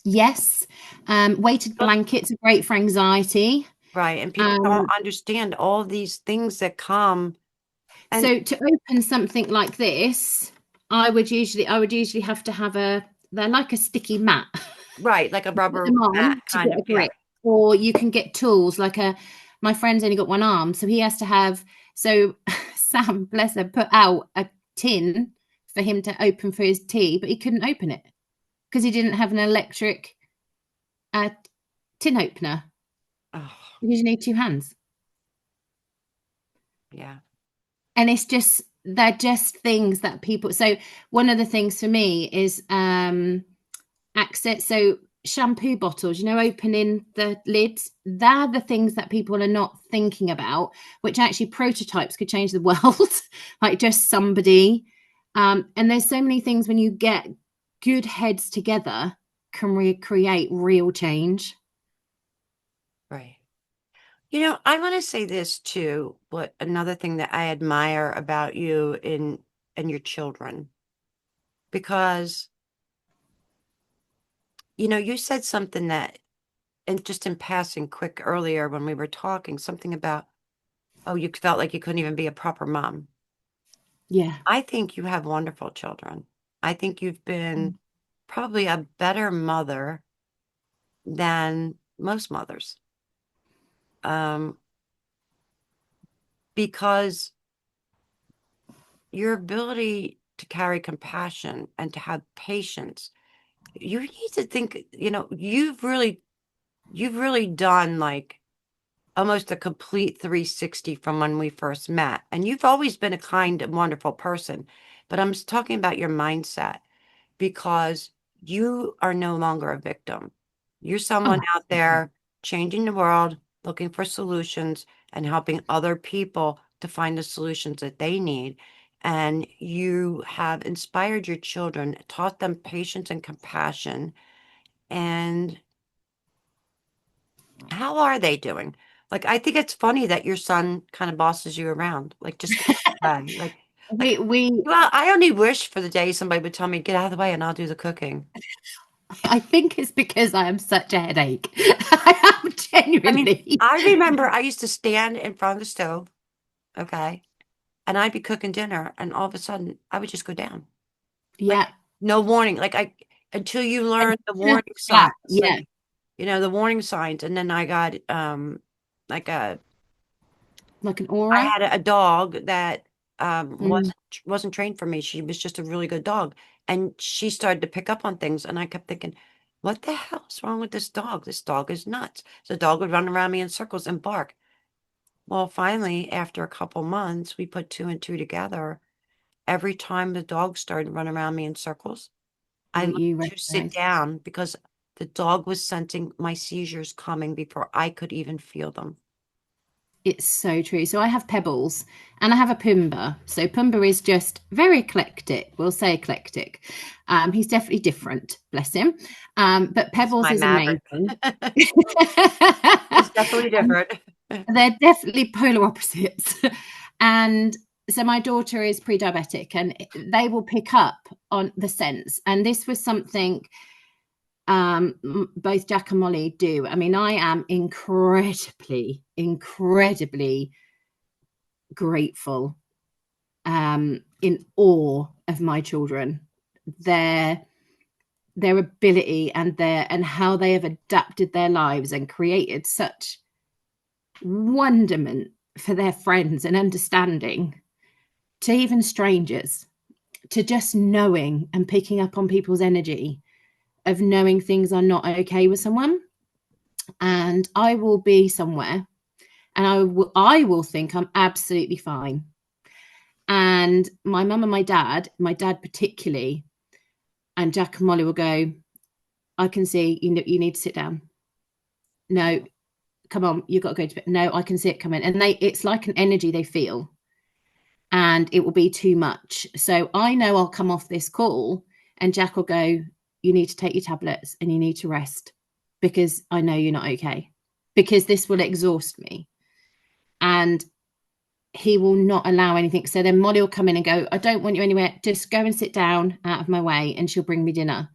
Yes. Weighted blankets are great for anxiety. Right. And people don't Um, understand all these things that come. And so to open something like this, I would usually have to have they're like a sticky mat. right, like a Put rubber them mat on to kind get of, a yeah. grip. Or you can get tools my friend's only got one arm, so he has to have so Sam, bless her, put out a tin for him to open for his tea, but he couldn't open it because he didn't have an electric A tin opener, Oh, because you need two hands. yeah. And they're just things that people, so one of the things for me is access. So shampoo bottles, opening the lids, they're the things that people are not thinking about, which actually prototypes could change the world. Like just somebody. And there's so many things when you get good heads together can create real change. Right. I want to say this too, but another thing that I admire about you and your children, because you said something that, and just in passing quick earlier when we were talking, something about, oh, you felt like you couldn't even be a proper mom. Yeah. I think you have wonderful children. I think you've been probably a better mother than most mothers. Um, because your ability to carry compassion and to have patience, you need to think, you've really done like almost a complete 360 from when we first met. And you've always been a kind and wonderful person. But I'm talking about your mindset, because you are no longer a victim. You're Oh, someone out absolutely. there changing the world, looking for solutions, and helping other people to find the solutions that they need. And you have inspired your children, taught them patience and compassion. And how are they doing? Like, I think it's funny that your son kind of bosses you around. Like, just get out of the way. Like, We well, I only wish for the day somebody would tell me, get out of the way and I'll do the cooking. I think it's because I am such a headache. I am I mean, genuinely. I remember I used to stand in front of the stove, okay, and I'd be cooking dinner, and all of a sudden I would just go down. Like, Yeah. no warning. Until you And learn the just warning flat. signs, Yeah. the warning signs. And then I got like Like an I aura. had a dog that Mm. wasn't trained for me. She was just a really good dog, and she started to pick up on things, and I kept thinking, what the hell is wrong with this dog? This dog is nuts. So the dog would run around me in circles and bark. Well, finally, after a couple months, we put two and two together. Every time the dog started running around me in circles, I learned You to sit recognize. down because the dog was sensing my seizures coming before I could even feel them. It's so true. So I have Pebbles and I have a Pumbaa. So Pumbaa is just very eclectic. We'll say eclectic. He's definitely different, bless him. But He's Pebbles my is maverick. amazing. He's definitely different. They're definitely polar opposites. And so my daughter is pre-diabetic and they will pick up on the sense. And this was something both Jack and Molly do. I mean, I am incredibly grateful, in awe of my children, their their ability and how they have adapted their lives and created such wonderment for their friends and understanding to even strangers, to just knowing and picking up on people's energy of knowing things are not okay with someone. And I will be somewhere and I will think I'm absolutely fine. And my mum and my dad particularly, and Jack and Molly will go, I can see you need to sit down. No, come on, you've got to go to bed. No, I can see it coming. And it's like an energy they feel, and it will be too much. So I know I'll come off this call and Jack will go, you need to take your tablets and you need to rest because I know you're not okay, because this will exhaust me. And he will not allow anything. So then Molly will come in and go, I don't want you anywhere. Just go and sit down out of my way and she'll bring me dinner.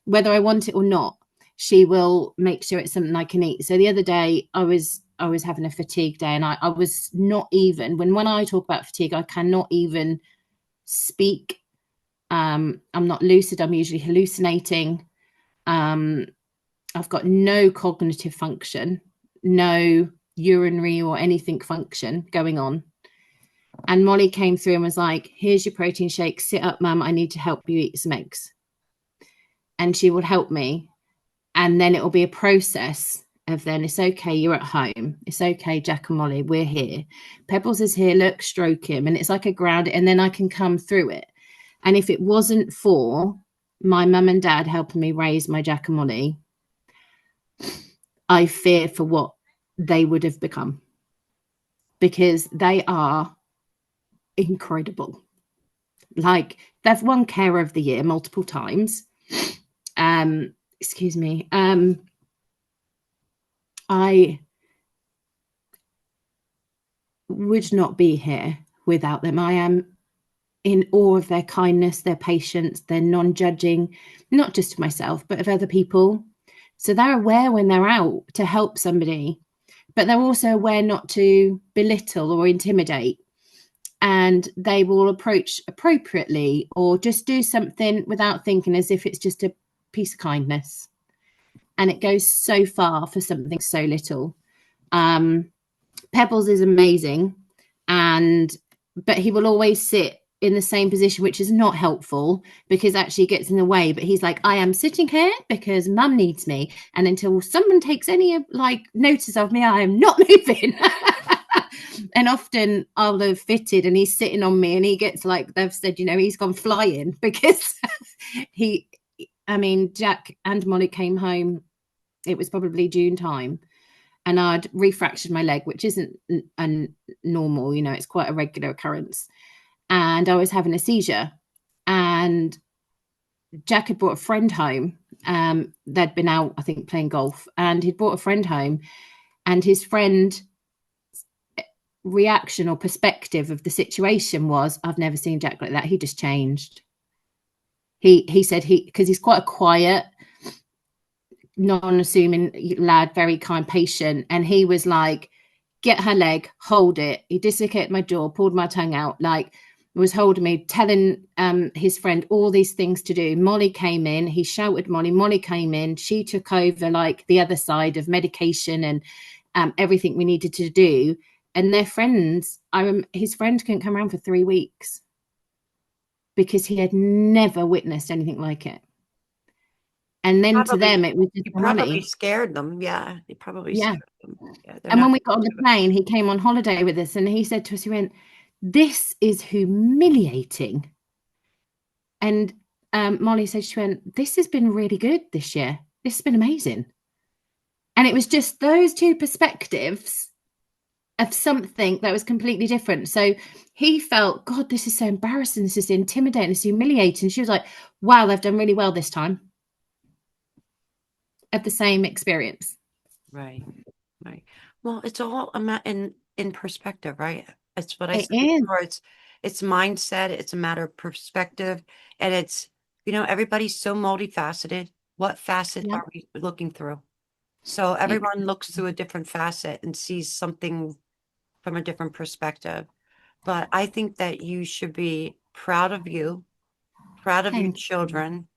Whether I want it or not, she will make sure it's something I can eat. So the other day I was having a fatigue day and I was not even when I talk about fatigue, I cannot even speak. I'm not lucid, I'm usually hallucinating. Um, I've got no cognitive function, no urinary or anything function going on. And Molly came through and was like, here's your protein shake. Sit up, mum. I need to help you eat some eggs. And she would help me. And then it will be a process of then it's okay, you're at home. It's okay, Jack and Molly, we're here. Pebbles is here, look, stroke him. And it's like a ground, and then I can come through it. And if it wasn't for my mum and dad helping me raise my Jack and Molly, I fear for what they would have become, because they are incredible. Like, they've won Carer of the Year multiple times. Excuse me. I would not be here without them. I am in awe of their kindness, their patience, their non-judging, not just of myself, but of other people. So they're aware when they're out to help somebody, but they're also aware not to belittle or intimidate. And they will approach appropriately or just do something without thinking, as if it's just a piece of kindness. And it goes so far for something so little. Pebbles is amazing, but he will always sit in the same position, which is not helpful because actually it gets in the way. But he's like, I am sitting here because mum needs me, and until someone takes any like notice of me, I am not moving. And often I'll have fitted and he's sitting on me and he gets like, they've said, he's gone flying because Jack and Molly came home, it was probably June time, and I'd refractured my leg, which isn't normal, it's quite a regular occurrence. And I was having a seizure. And Jack had brought a friend home. They'd been out, I think, playing golf, and he'd brought a friend home. And his friend reaction or perspective of the situation was, I've never seen Jack like that. He just changed. He said because he's quite a quiet, non-assuming lad, very kind, patient, and he was like, get her leg, hold it. He dislocated my jaw, pulled my tongue out, like was holding me, telling his friend all these things to do. Molly came in, he shouted Molly came in, she took over like the other side of medication and everything we needed to do. And their friends, his friend couldn't come around for 3 weeks because he had never witnessed anything like it. And then to them, it was just You probably money. scared them. Yeah, you probably Yeah. scared them. Yeah, they're And not when we got on the plane, he came on holiday with us and he said to us, he went, this is humiliating. And Molly said, she went, this has been really good this year. This has been amazing. And it was just those two perspectives of something that was completely different. So he felt, God, this is so embarrassing. This is intimidating. This is humiliating. She was like, wow, they've done really well this time of the same experience. right. Right. Well, it's all in perspective, right? It's what I It said is. before. It's mindset. It's a matter of perspective, and everybody's so multifaceted. What facet Yeah. are we looking through? So everyone looks through a different facet and sees something from a different perspective. But I think that you should be proud of you, proud of your Thank children.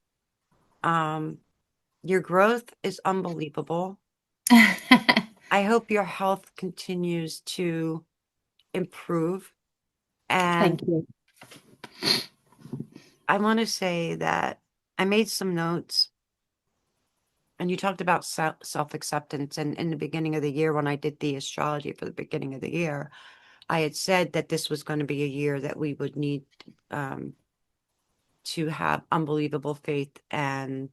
Um, your growth is unbelievable. you. I hope your health continues to improve. And Thank you. I want to say that I made some notes, and you talked about self-acceptance. And in the beginning of the year, when I did the astrology for the beginning of the year, I had said that this was going to be a year that we would need um, to have unbelievable faith and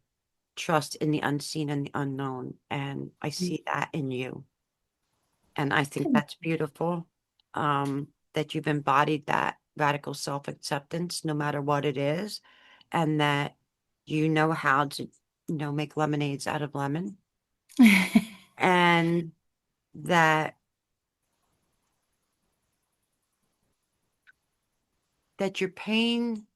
trust in the unseen and the unknown. And I see that in you. And I think that's beautiful, that you've embodied that radical self-acceptance, no matter what it is, and that you know how to, make lemonades out of lemon, and that your pain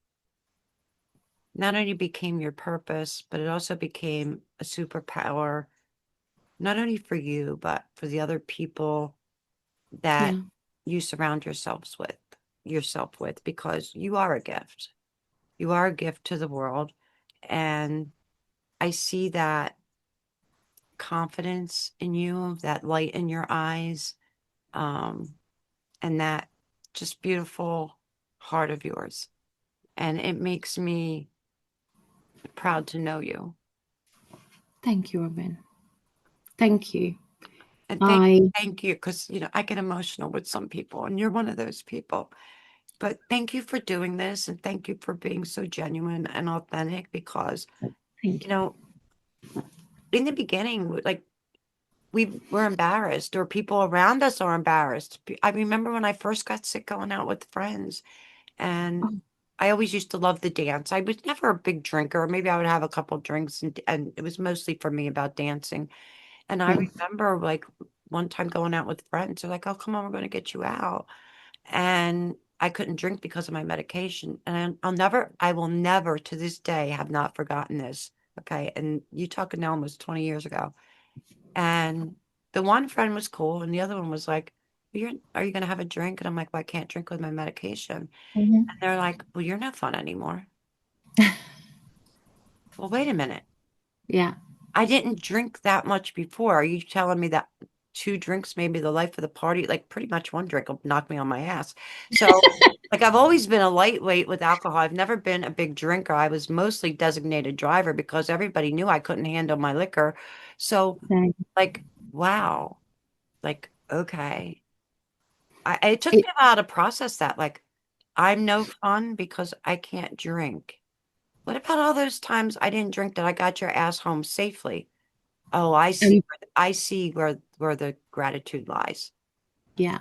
not only became your purpose, but it also became a superpower, not only for you, but for the other people that Yeah. you surround yourself with, because you are a gift. You are a gift to the world. And I see that confidence in you, that light in your eyes, um, and that just beautiful heart of yours. And it makes me proud to know you. Thank you, Robin. Thank you. And I thank you, because I get emotional with some people, and you're one of those people. But thank you for doing this, and thank you for being so genuine and authentic, because, thank you you. know, in the beginning, like, we were embarrassed, or people around us are embarrassed. I remember when I first got sick going out with friends, and Oh, I always used to love the dance. I was never a big drinker. Maybe I would have a couple drinks, and it was mostly for me about dancing. And I mm, remember, like, one time going out with friends, they're like, "Oh, come on, we're going to get you out." And I couldn't drink because of my medication. And I will never to this day have not forgotten this. Okay. And you talking now almost 20 years ago. And the one friend was cool, and the other one was like, are you going to have a drink? And I'm like, well, I can't drink with my medication. And mhm. they're like, well, you're no fun anymore. Well, wait a minute. Yeah. I didn't drink that much before. Are you telling me that two drinks made me the life of the party? Like, pretty much one drink will knock me on my ass. So, like, I've always been a lightweight with alcohol. I've never been a big drinker. I was mostly designated driver because everybody knew I couldn't handle my liquor. So, So like, wow. Like, okay. It took it me a while to process that. Like, I'm no fun because I can't drink. What about all those times I didn't drink that I got your ass home safely? Oh, I see. and I see where the gratitude lies. yeah.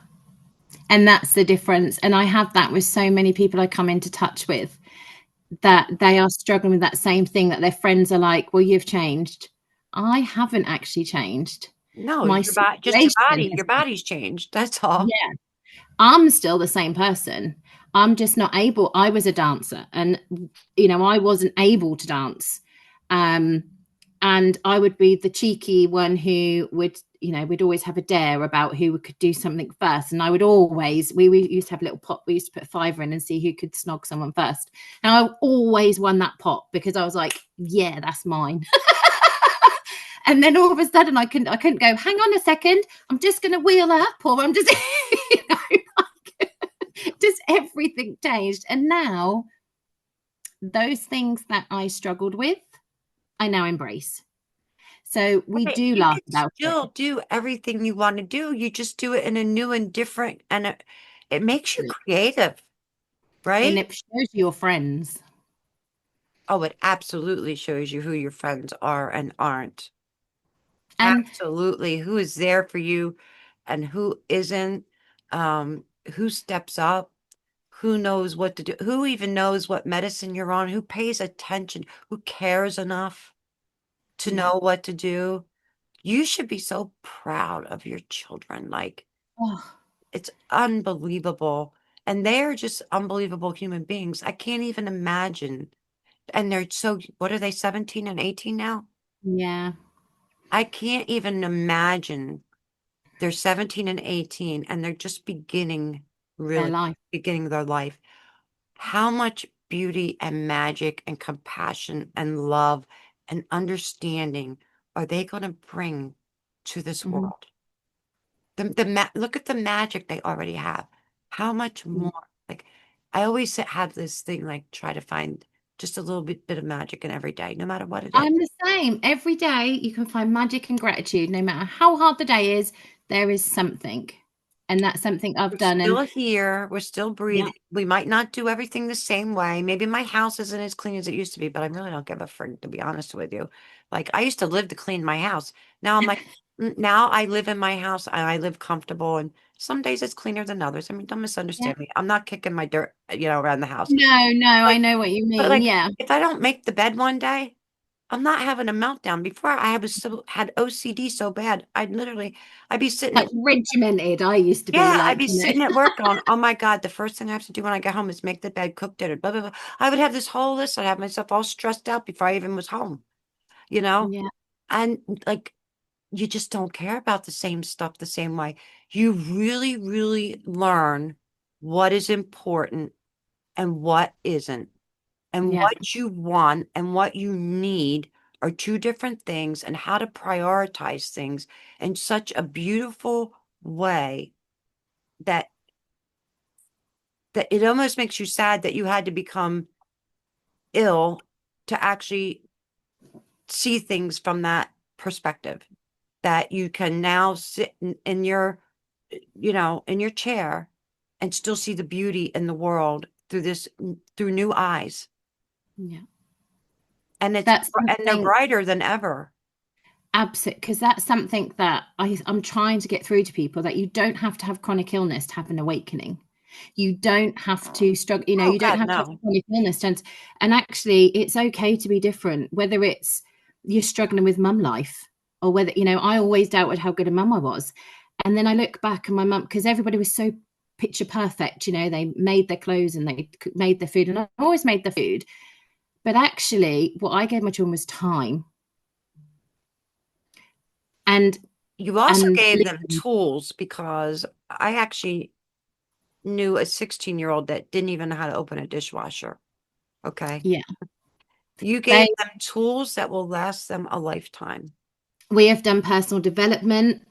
And that's the difference. And I have that with so many people I come into touch with, that they are struggling with that same thing, that their friends are like, well, you've changed. I haven't actually changed. No, My your body, just your situation body, has, your body's changed. That's all. yeah, I'm still the same person. I'm just not able. I was a dancer, and I wasn't able to dance. Um, and I would be the cheeky one who would, we'd always have a dare about who could do something first. And I would always, we used to have a little pot. We used to put a fiver in and see who could snog someone first. And I always won that pot because I was like, yeah, that's mine. And then all of a sudden I couldn't go, hang on a second, I'm just going to wheel up, or I'm just, you know, just everything changed. And now those things that I struggled with, I now embrace. So we Right. do You laugh can about it. still do everything you want to do. You just do it in a new and different, and it makes you creative, And right? it shows your friends. Oh, it absolutely shows you who your friends are and aren't. And Absolutely. Who is there for you and who isn't, who steps up, who knows what to do, who even knows what medicine you're on, who pays attention, who cares enough to yeah. know what to do. You should be so proud of your children. Like, Oh, it's unbelievable. And they're just unbelievable human beings. I can't even imagine. And they're so, what are they, 17 and 18 now? yeah. I can't even imagine. They're 17 and 18, and they're just Their really life. beginning their life. How much beauty and magic and compassion and love and understanding are they going to bring to this Mhm. world? Look at the magic they already have. How much more? Like, I always have this thing, like, try to find just a little bit of magic in every day, no matter what it is. I'm the same. Every day you can find magic and gratitude. No matter how hard the day is, there is something. And that's something I've We're done. And still here. We're still yeah, breathing. We might not do everything the same way. Maybe my house isn't as clean as it used to be, but I really don't give a frig, to be honest with you. Like, I used to live to clean my house. Now I'm like, now I live in my house and I live comfortable. And some days it's cleaner than others. I mean, don't yeah. misunderstand me. I'm not kicking my dirt, around the house. No, no, I Like, know what you but mean. like, Yeah. if I don't make the bed one day, I'm not having a meltdown. Before had OCD so bad, I'd be sitting Like at regimented, I used to be yeah, I'd like, be sitting at work on, oh my God, the first thing I have to do when I get home is make the bed, cook dinner, blah, blah, blah. I would have this whole list. I'd have myself all stressed out before I even was home, you know? yeah, And like, you just don't care about the same stuff the same way. You really, really learn what is important and what isn't. And yeah, what you want and what you need are two different things, and how to prioritize things in such a beautiful way that it almost makes you sad that you had to become ill to actually see things from that perspective, that you can now sit in your, in your chair and still see the beauty in the world through new eyes. Yeah. And That's they're something. brighter than ever. Absolutely, because that's something that I'm trying to get through to people, that you don't have to have chronic illness to have an awakening. You don't have to struggle, Oh you don't God, have to have no. chronic illness. And actually, it's okay to be different, whether it's you're struggling with mum life, or whether, I always doubted how good a mum I was. And then I look back and my mum, because everybody was so picture perfect, they made their clothes and they made their food, and I always made the food. But actually, what I gave my children was time. And You also and gave them tools, because I actually knew a 16-year-old that didn't even know how to open a dishwasher. Okay. yeah, You they gave them tools that will last them a lifetime. we have done personal development.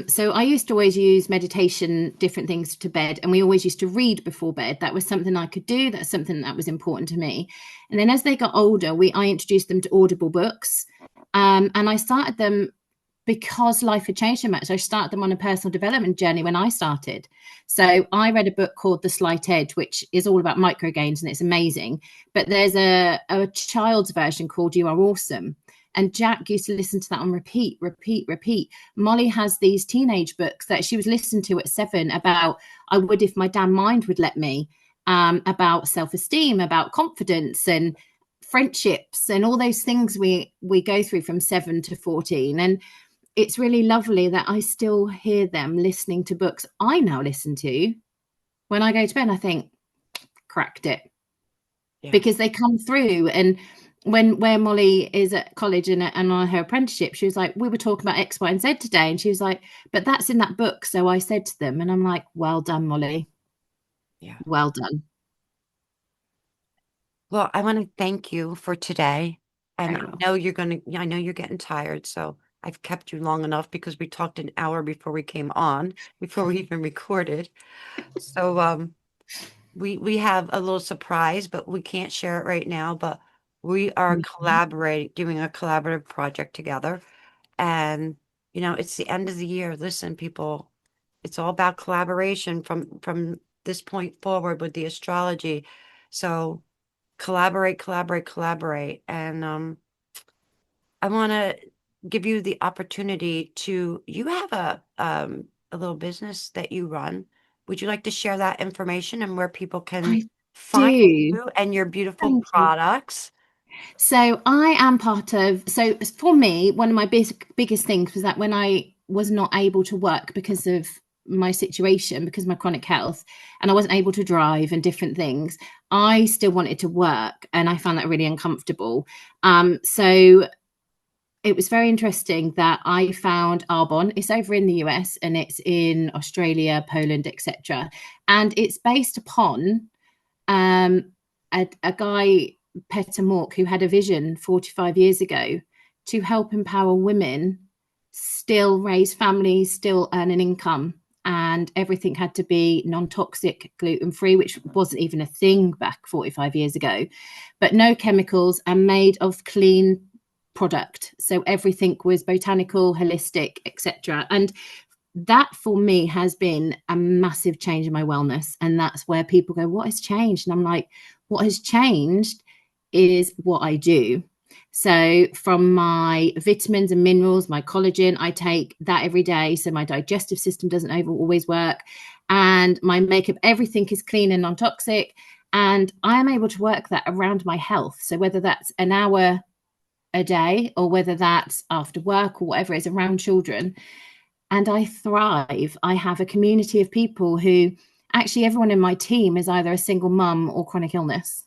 So I used to always use meditation, different things to bed, and we always used to read before bed. That was something I could do. That's something that was important to me. And then as they got older, I introduced them to Audible books, and I started them because life had changed so much. I started them on a personal development journey when I started. So I read a book called The Slight Edge, which is all about micro gains, and it's amazing. But there's a child's version called You Are Awesome. And Jack used to listen to that on repeat, repeat, repeat. Molly has these teenage books that she was listening to at 7 about I would if my damn mind would let me, about self-esteem, about confidence and friendships and all those things we go through from 7 to 14. And it's really lovely that I still hear them listening to books I now listen to when I go to bed. I think, cracked it. Yeah. Because they come through. And where Molly is at college and on her apprenticeship, she was like, we were talking about X, Y, and Z today. And she was like, but that's in that book. So I said to them, and I'm like, well done, Molly. Yeah. Well done. Well, I want to thank you for today. And Very well. I know you're getting tired, so I've kept you long enough, because we talked an hour before we came on, before we even recorded. So we have a little surprise, but we can't share it right now. But we are doing a collaborative project together. And it's the end of the year. Listen, people, it's all about collaboration from this point forward with the astrology. So collaborate, collaborate, collaborate. And I want to give you the opportunity you have a little business that you run. Would you like to share that information and where people can I find do. you and your beautiful Thank you. products? So I am part of, so for me, one of my biggest things was that when I was not able to work because of my situation, because of my chronic health, and I wasn't able to drive and different things, I still wanted to work, and I found that really uncomfortable. So it was very interesting that I found Arbonne. It's over in the US and it's in Australia, Poland, etc. And it's based upon um, a guy, Peter Mork, who had a vision 45 years ago to help empower women still raise families, still earn an income. And everything had to be non-toxic, gluten-free, which wasn't even a thing back 45 years ago, but no chemicals and made of clean product. So everything was botanical, holistic, etc. And that for me has been a massive change in my wellness. And that's where people go, what has changed? And I'm like, what has changed is what I do. So from my vitamins and minerals, my collagen, I take that every day. So my digestive system doesn't always work. And my makeup, everything is clean and non-toxic. And I am able to work that around my health. So whether that's an hour a day or whether that's after work or whatever it is around children, and I thrive. I have a community of people who actually everyone in my team is either a single mum or chronic illness.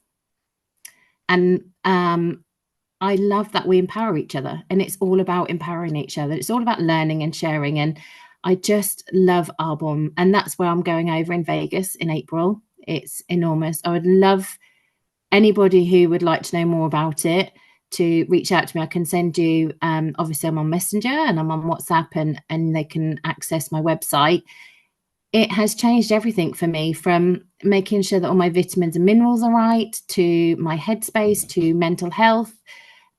And I love that we empower each other, and it's all about empowering each other. It's all about learning and sharing. And I just love Arbonne. And that's where I'm going over in Vegas in April. It's enormous. I would love anybody who would like to know more about it to reach out to me. I can send you, obviously I'm on Messenger and I'm on WhatsApp, and they can access my website. It has changed everything for me, from making sure that all my vitamins and minerals are right, to my headspace, to mental health.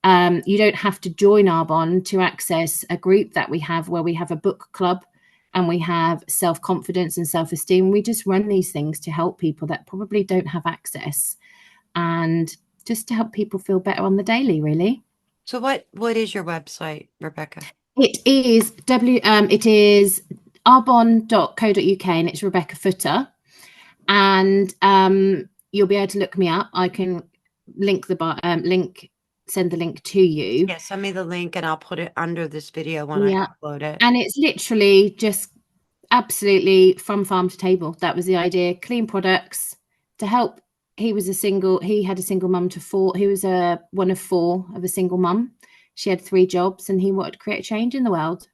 You don't have to join Arbonne to access a group that we have, where we have a book club and we have self-confidence and self-esteem. We just run these things to help people that probably don't have access, and just to help people feel better on the daily, really. So what is your website, Rebecca? It is arbonne.co.uk, and it's Rebecca Futter. And you'll be able to look me up. I can send the link to you. Yeah, send me the link and I'll put it under this video when I Yeah. upload it. And it's literally just absolutely from farm to table. That was the idea. Clean products to help. He had a single mum to four. He was one of four of a single mum. She had 3 jobs and he wanted to create change in the world.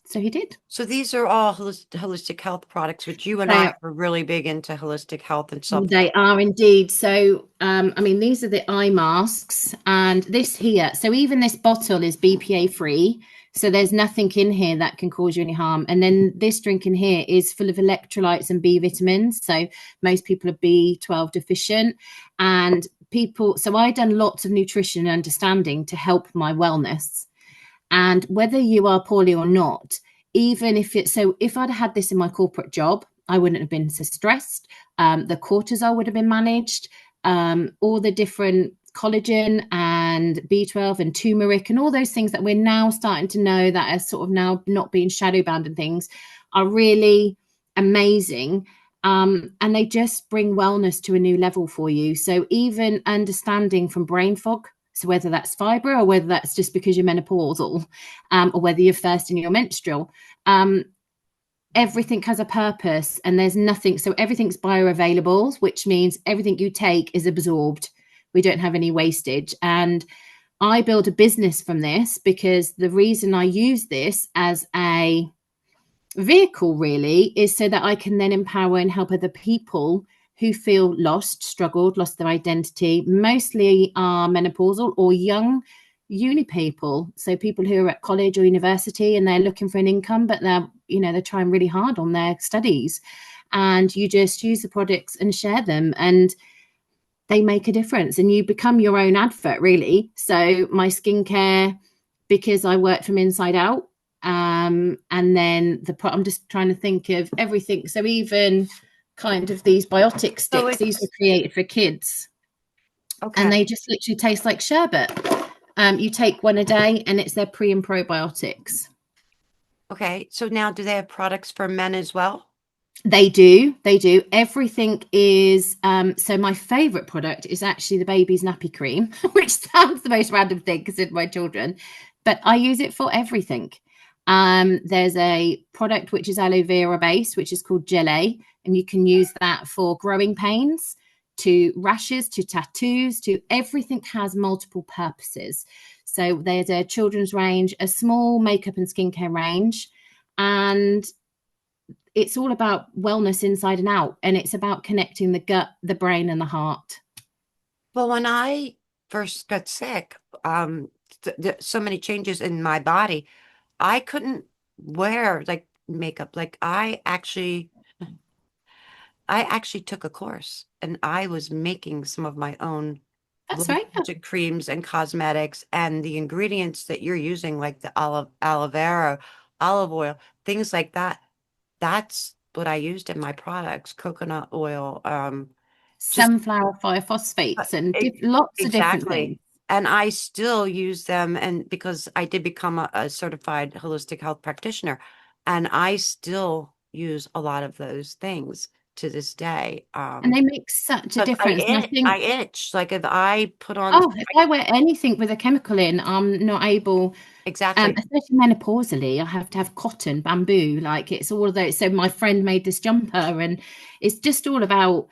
So he did. So these are all holistic health products, which you and They I are, are really big into holistic health and self. they are indeed. So, I mean, these are the eye masks, and this here. So even this bottle is BPA free. So there's nothing in here that can cause you any harm. And then this drink in here is full of electrolytes and B vitamins. So most people are B12 deficient. And so I done lots of nutrition and understanding to help my wellness. And whether you are poorly or not, even if if I'd had this in my corporate job, I wouldn't have been so stressed. The cortisol would have been managed. All the different collagen and B12 and turmeric and all those things that we're now starting to know that are sort of now not being shadow banned and things are really amazing. And they just bring wellness to a new level for you. So even understanding from brain fog, so whether that's fibre or whether that's just because you're menopausal, or whether you're first in your menstrual, everything has a purpose, and there's nothing. So everything's bioavailable, which means everything you take is absorbed. We don't have any wastage. And I build a business from this because the reason I use this as a vehicle really is so that I can then empower and help other people who feel lost, struggled, lost their identity, mostly are menopausal or young uni people. So people who are at college or university and they're looking for an income, but they're trying really hard on their studies. And you just use the products and share them, and they make a difference, and you become your own advert really. So my skincare, because I work from inside out, and then I'm just trying to think of everything. So even kind of these biotic sticks, these were created for kids. Okay. And they just literally taste like sherbet. You take one a day and it's their pre and probiotics. Okay. So now do they have products for men as well? They do. Everything is so my favorite product is actually the baby's nappy cream, which sounds the most random thing because it's my children, but I use it for everything. There's a product which is aloe vera based, which is called Gelée, and you can use that for growing pains, to rashes, to tattoos, to everything. Has multiple purposes. So there's a children's range, a small makeup and skincare range, and it's all about wellness inside and out, and it's about connecting the gut, the brain, and the heart. Well, when I first got sick, so many changes in my body, I couldn't wear like makeup. Like I actually took a course and I was making some of my own That's low right. budget creams and cosmetics, and the ingredients that you're using, like the aloe vera, olive oil, things like that. That's what I used in my products, coconut oil, just Sunflower fire uh, phosphates and e- lots of different things. exactly. And I still use them, and because I did become a certified holistic health practitioner, and I still use a lot of those things to this day. And they make such a Because I difference. And I itch, think, I itch. Like if I put on, oh, if I wear anything with a chemical in, I'm not able, exactly. especially menopausally, I have to have cotton, bamboo, like it's all of those. So my friend made this jumper, and it's just all about,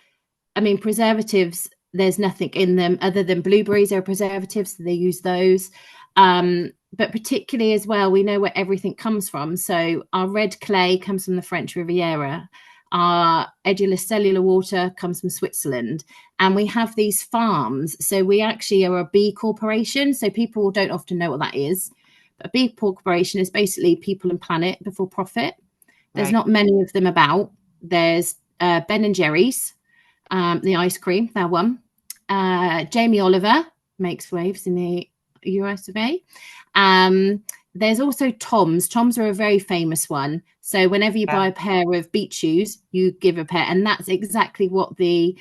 I mean, preservatives, there's nothing in them other than blueberries are preservatives, so they use those. But particularly as well, we know where everything comes from. So our red clay comes from the French Riviera. Our edulous cellular water comes from Switzerland. And we have these farms. So we actually are a B corporation. So people don't often know what that is. But a B corporation is basically people and planet before profit. There's Right. not many of them about. There's Ben and Jerry's, the ice cream, that one. Jamie Oliver makes waves in the US of A. There's also Toms. Toms are a very famous one. So whenever you Yeah. buy a pair of beach shoes, you give a pair. And that's exactly what the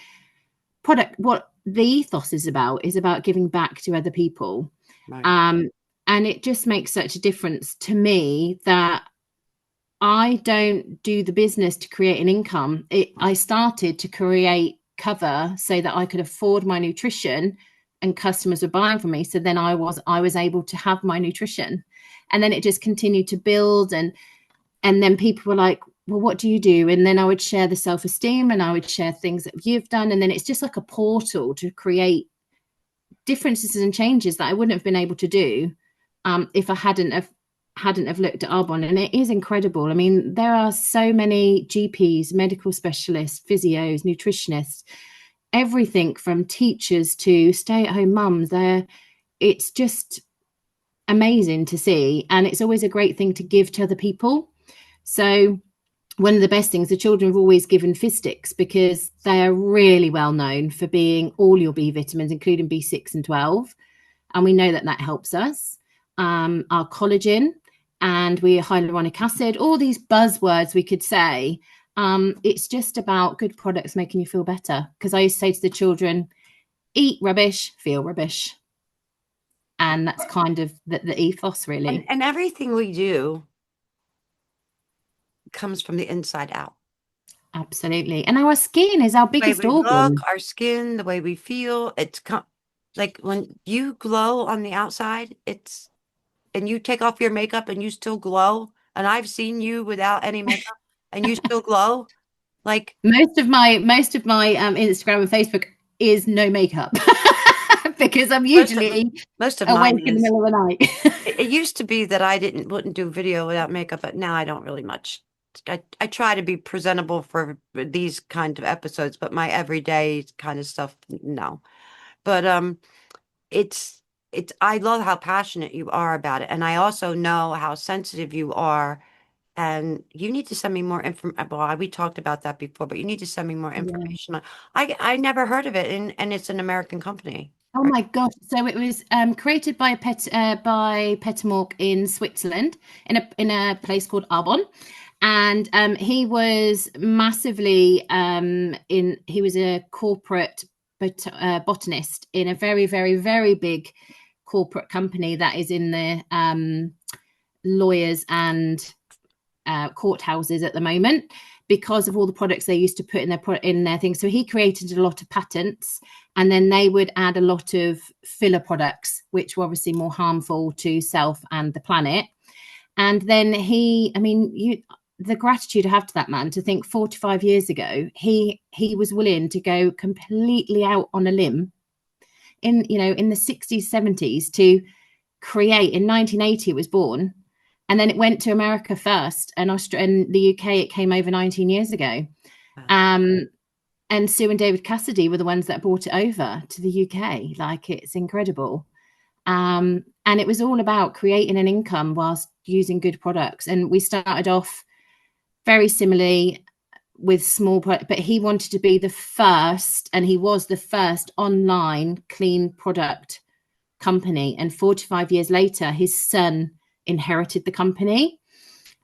ethos is about giving back to other people. Right. And it just makes such a difference to me that I don't do the business to create an income. I started to create cover so that I could afford my nutrition and customers were buying from me. So then I was able to have my nutrition. And then it just continued to build, and then people were like, well, what do you do? And then I would share the self-esteem, and I would share things that you've done. And then it's just like a portal to create differences and changes that I wouldn't have been able to do if I hadn't have looked at Arbonne. And it is incredible. I mean, there are so many GPs, medical specialists, physios, nutritionists, everything from teachers to stay-at-home mums. It's just amazing to see, and it's always a great thing to give to other people. So one of the best things, the children have always given fizz sticks because they are really well known for being all your B vitamins, including B6 and 12. And we know that helps us. Our collagen and hyaluronic acid, all these buzzwords we could say. It's just about good products making you feel better. Because I used to say to the children, eat rubbish, feel rubbish. And that's kind of the ethos, really. And everything we do comes from the inside out. Absolutely. And our skin is our The way biggest we look, organ. our skin, the way we feel, like when you glow on the outside, and you take off your makeup and you still glow. And I've seen you without any makeup and you still glow. Like Most of my Instagram and Facebook is no makeup because I'm most of usually most of awake mine in the is. middle of the night. It used to be that I wouldn't do video without makeup, but now I don't really much. I try to be presentable for these kind of episodes, but my everyday kind of stuff, no. But it's I love how passionate you are about it, and I also know how sensitive you are. And you need to send me more information. Well, we talked about that before, but you need to send me more Yeah. information on. I never heard of it, and it's an American company, Oh right? my gosh! So it was created by Petermork in Switzerland, in a place called Arbonne, and he was massively he was a corporate botanist in a very, very, very big corporate company that is in the lawyers and courthouses at the moment because of all the products they used to put in their things. So he created a lot of patents, and then they would add a lot of filler products, which were obviously more harmful to self and the planet. And then the gratitude I have to that man, to think 45 years ago, he was willing to go completely out on a limb in the 60s, 70s to create. In 1980 it was born, and then it went to America first, and the UK it came over 19 years ago. And Sue and David Cassidy were the ones that brought it over to the UK. Like, it's incredible. And it was all about creating an income whilst using good products. And we started off very similarly with small product, but he wanted to be the first, and he was the first online clean product company. And 45 years later, his son inherited the company,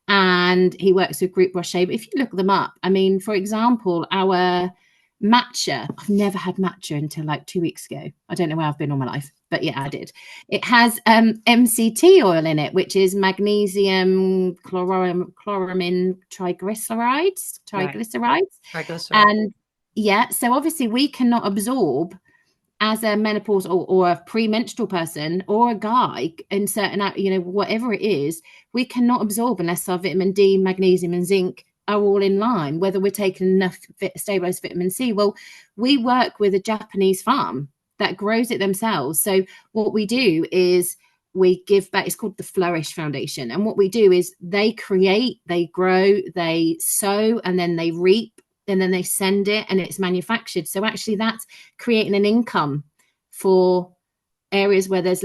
and he works with Group Rocher. But if you look them up, I mean, for example, our matcha, I've never had matcha until like 2 weeks ago. I don't know where I've been all my life, but yeah, I did. It has MCT oil in it, which is magnesium chloramine triglycerides. Right. Triglycerides. And yeah, so obviously we cannot absorb, as a menopause or a premenstrual person or a guy in certain, whatever it is, we cannot absorb unless our vitamin D, magnesium and zinc are all in line, whether we're taking enough stabilized vitamin C. Well, we work with a Japanese farm that grows it themselves. So what we do is we give back. It's called the Flourish Foundation. And what we do is they create, they grow, they sow, and then they reap, and then they send it, and it's manufactured. So actually that's creating an income for areas where there's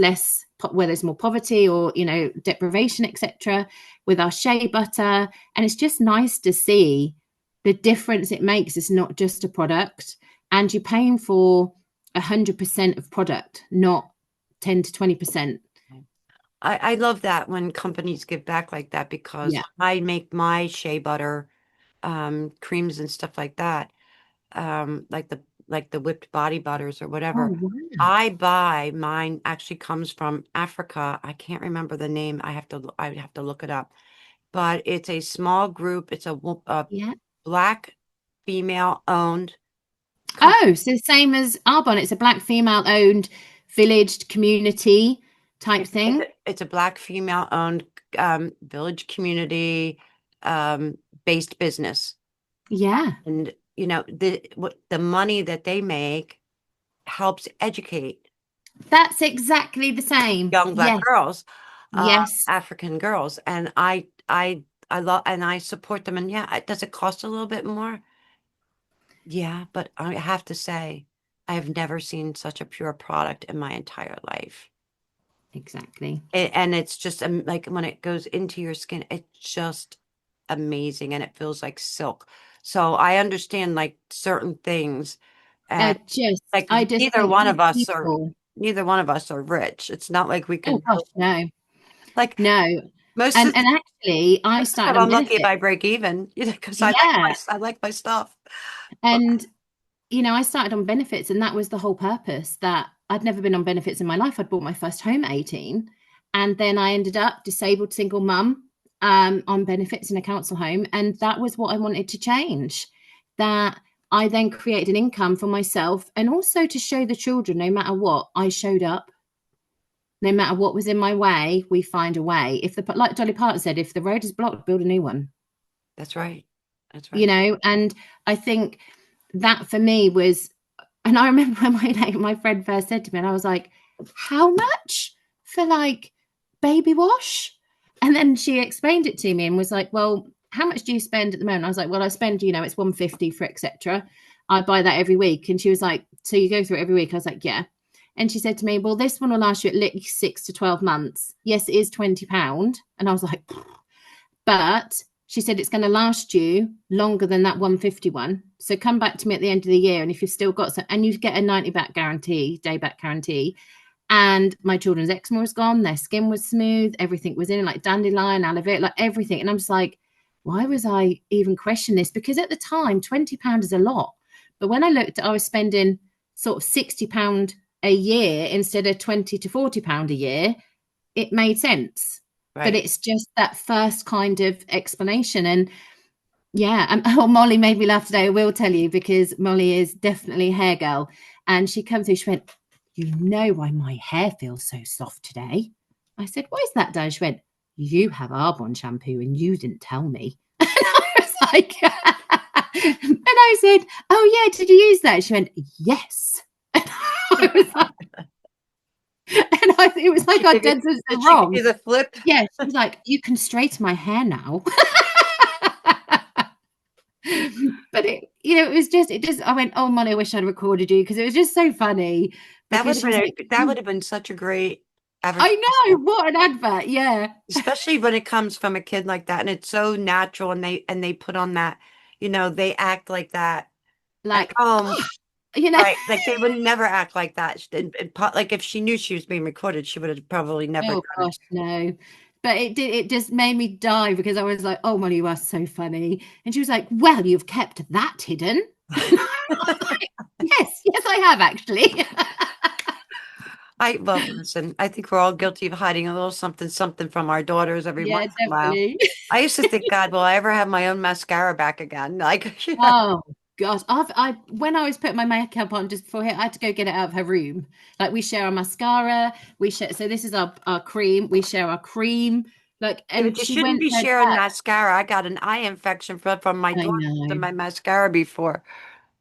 more poverty or deprivation, etc., with our shea butter. And it's just nice to see the difference it makes. It's not just a product, and you're paying for 100% of product, not 10 to 20%. I love that when companies give back like that because Yeah. I make my shea butter creams and stuff like that, like the whipped body butters or Oh, whatever. wow. I buy mine actually comes from Africa. I can't remember the name. I have to look it up. But it's a small group. It's a Yeah. black female owned company. Oh, so same as Arbonne. It's a black female owned village community type thing. It's a black female owned village community based business. Yeah. And the money that they make helps educate That's exactly the same. young black Yes. girls, Yes. African girls, and I love and I support them. And yeah, does it cost a little bit more? Yeah, but I have to say, I have never seen such a pure product in my entire life. Exactly. And it's just like when it goes into your skin, it's just amazing and it feels like silk. So I understand like certain things, and like I just think with people, neither one of us are rich. It's not like we oh can gosh, no, like no. most And of the actually, I time started on I'm lucky if benefit. I break even, because Yeah. I like my stuff. But And I started on benefits, and that was the whole purpose. That I'd never been on benefits in my life. I'd bought my first home at 18, and then I ended up disabled single mum on benefits in a council home, and that was what I wanted to change. That I then created an income for myself, and also to show the children, no matter what, I showed up. No matter what was in my way, we find a way. If the like Dolly Parton said, if the road is blocked, build a new one. that's right. That's right. And I think that for me was, and I remember when my friend first said to me, and I was like, how much for like baby wash? And then she explained it to me and was like, well, how much do you spend at the moment? I was like, well, I spend, it's 150 for etc. I buy that every week. And she was like, so you go through it every week? I was like, yeah. And she said to me, well, this one will last you at least 6 to 12 months. Yes, it is £20. And I was like, but she said it's going to last you longer than that 151. So come back to me at the end of the year, and if you've still got some, and you get a 90 back guarantee, day back guarantee. And my children's eczema was gone, their skin was smooth, everything was in it, like dandelion, aloe vera, like everything. And I'm just like, why was I even questioning this? Because at the time, £20 is a lot. But when I looked, I was spending sort of £60 a year instead of £20 to £40 a year. It made sense. But Right. it's just that first kind of explanation. And yeah, oh, Molly made me laugh today. I will tell you, because Molly is definitely a hair girl. And she come through, she went, you know why my hair feels so soft today? I said, what is that, Dad? She went, you have Arbonne shampoo and you didn't tell me. And I was like, and I said, oh yeah, did you use that? She went, yes. And I was like, it was like I'd done something Did she give wrong. you the flip? Yeah, she was like, you can straighten my hair now. But it just, I went, oh, Molly, I wish I'd recorded you, because it was just so funny, because she was like, That would have been such a great I know, advertisement, what an advert. Yeah. especially when it comes from a kid like that, and it's so natural, and they put on that, they act like that at Like, home, you know, right? Like they would never act like that. Like if she knew she was being recorded, she would have probably never oh done it. gosh, no. But it just made me die, because I was like, oh, Molly, you are so funny. And she was like, well, you've kept that hidden. Yes, I have actually. Well, listen, I think we're all guilty of hiding a little something, something from our daughters every Yeah, once in a while. definitely. I used to think, God, will I ever have my own mascara back again? Like, Oh gosh, I when I was putting my makeup on just before here, I had to go get it out of her room. Like, we share our mascara, we share. So this is our cream. We share our cream. Like, yeah, and but you she shouldn't went be to her sharing dad. mascara. I got an eye infection from my I daughter using know. my mascara before.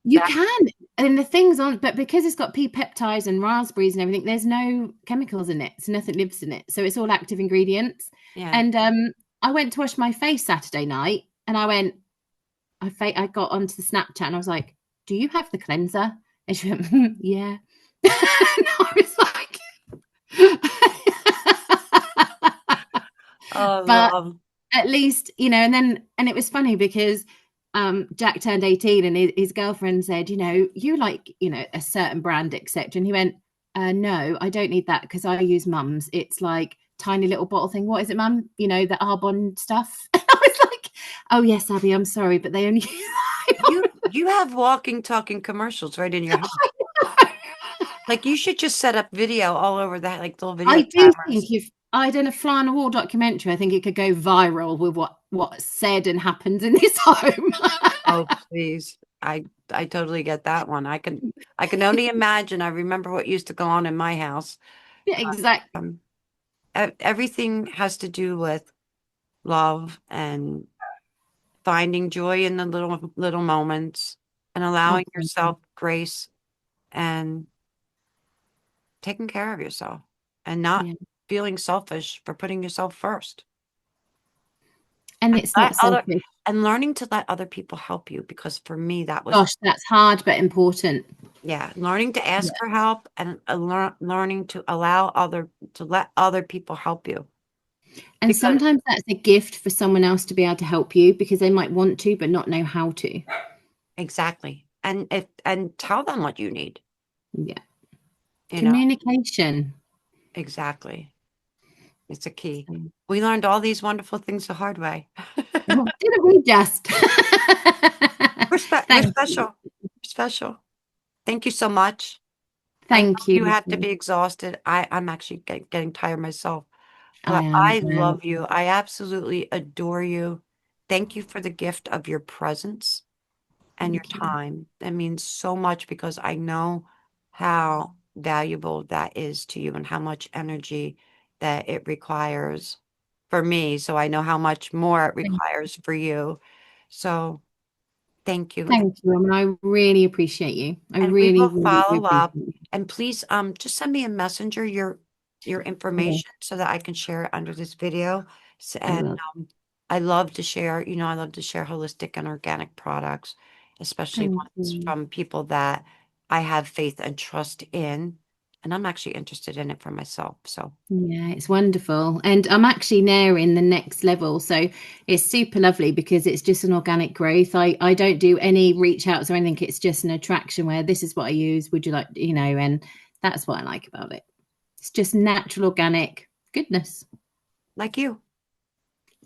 You That, can, and the things on, but because it's got pea peptides and raspberries and everything, there's no chemicals in it, so nothing lives in it. So it's all active ingredients. yeah. And I went to wash my face Saturday night, and I went, I got onto the Snapchat, and I was like, "Do you have the cleanser?" And she went, "Yeah." And I was like, Oh, but love. at least, and it was funny because Jack turned 18, and his girlfriend said, you like, a certain brand, etc. And he went, no, I don't need that, because I use Mum's. It's like tiny little bottle thing. What is it, Mum? You know, the Arbonne stuff. I was like, oh yes, Abby, I'm sorry, but they only. You have walking, talking commercials right in your house. Like you should just set up video all over that, like little video I do cameras. think if I done a fly on a wall documentary, I think it could go viral with what's said and happens in this home. Oh, please. I totally get that one. I can only imagine. I remember what used to go on in my house. Yeah, exactly. Um, Everything has to do with love and finding joy in the little moments and Oh, allowing thank you. yourself grace and taking care of yourself and not Yeah. feeling selfish for putting yourself first. And And it's let not other selfish. and learning to let other people help you because for me that was Gosh, that's hard but important. yeah, learning to Yeah. ask for help and learning to allow other to let other people help you And because sometimes that's a gift for someone else to be able to help you because they might want to but not know how to. exactly. And tell them what you need, Yeah. you know? Communication. Exactly. It's a key. So, We learned all these wonderful things the hard way. well, didn't we just? We're Thank you. special. We're special. Thank you so much. I know Thank you you. have to be exhausted. I'm actually getting tired myself, I but am. I love you. I absolutely adore you. Thank you for the gift of your presence and your Thank you. time. That means so much because I know how valuable that is to you and how much energy that it requires for me. So I know how much more it Thank, requires for you. So thank you. thank you. I mean, I really appreciate you. I And we really, will really do follow appreciate up. you. And please just send me a messenger your I will. information so that I can share it under this video. I And will. I love to share, I love to share holistic and organic products, especially Thank ones you. from people that I have faith and trust in. And I'm actually interested in it for myself. So Yeah, it's wonderful. And I'm actually now in the next level. So it's super lovely because it's just an organic growth. I don't do any reach outs or anything. It's just an attraction where this is what I use. Would you like, and that's what I like about it. It's just natural organic goodness. like you.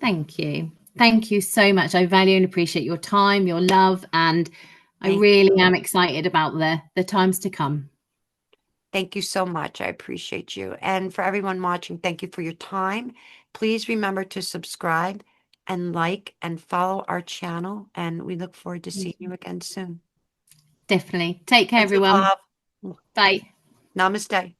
Thank you. Thank you so much. I value and appreciate your time, your love, and I Thank really am excited about the times to come. Thank you so much. I appreciate you. And for everyone watching, thank you for your time. Please remember to subscribe and like and follow our channel. And we look forward to seeing you again soon. Definitely. Take care, Lots of everyone. love. Bye. Namaste.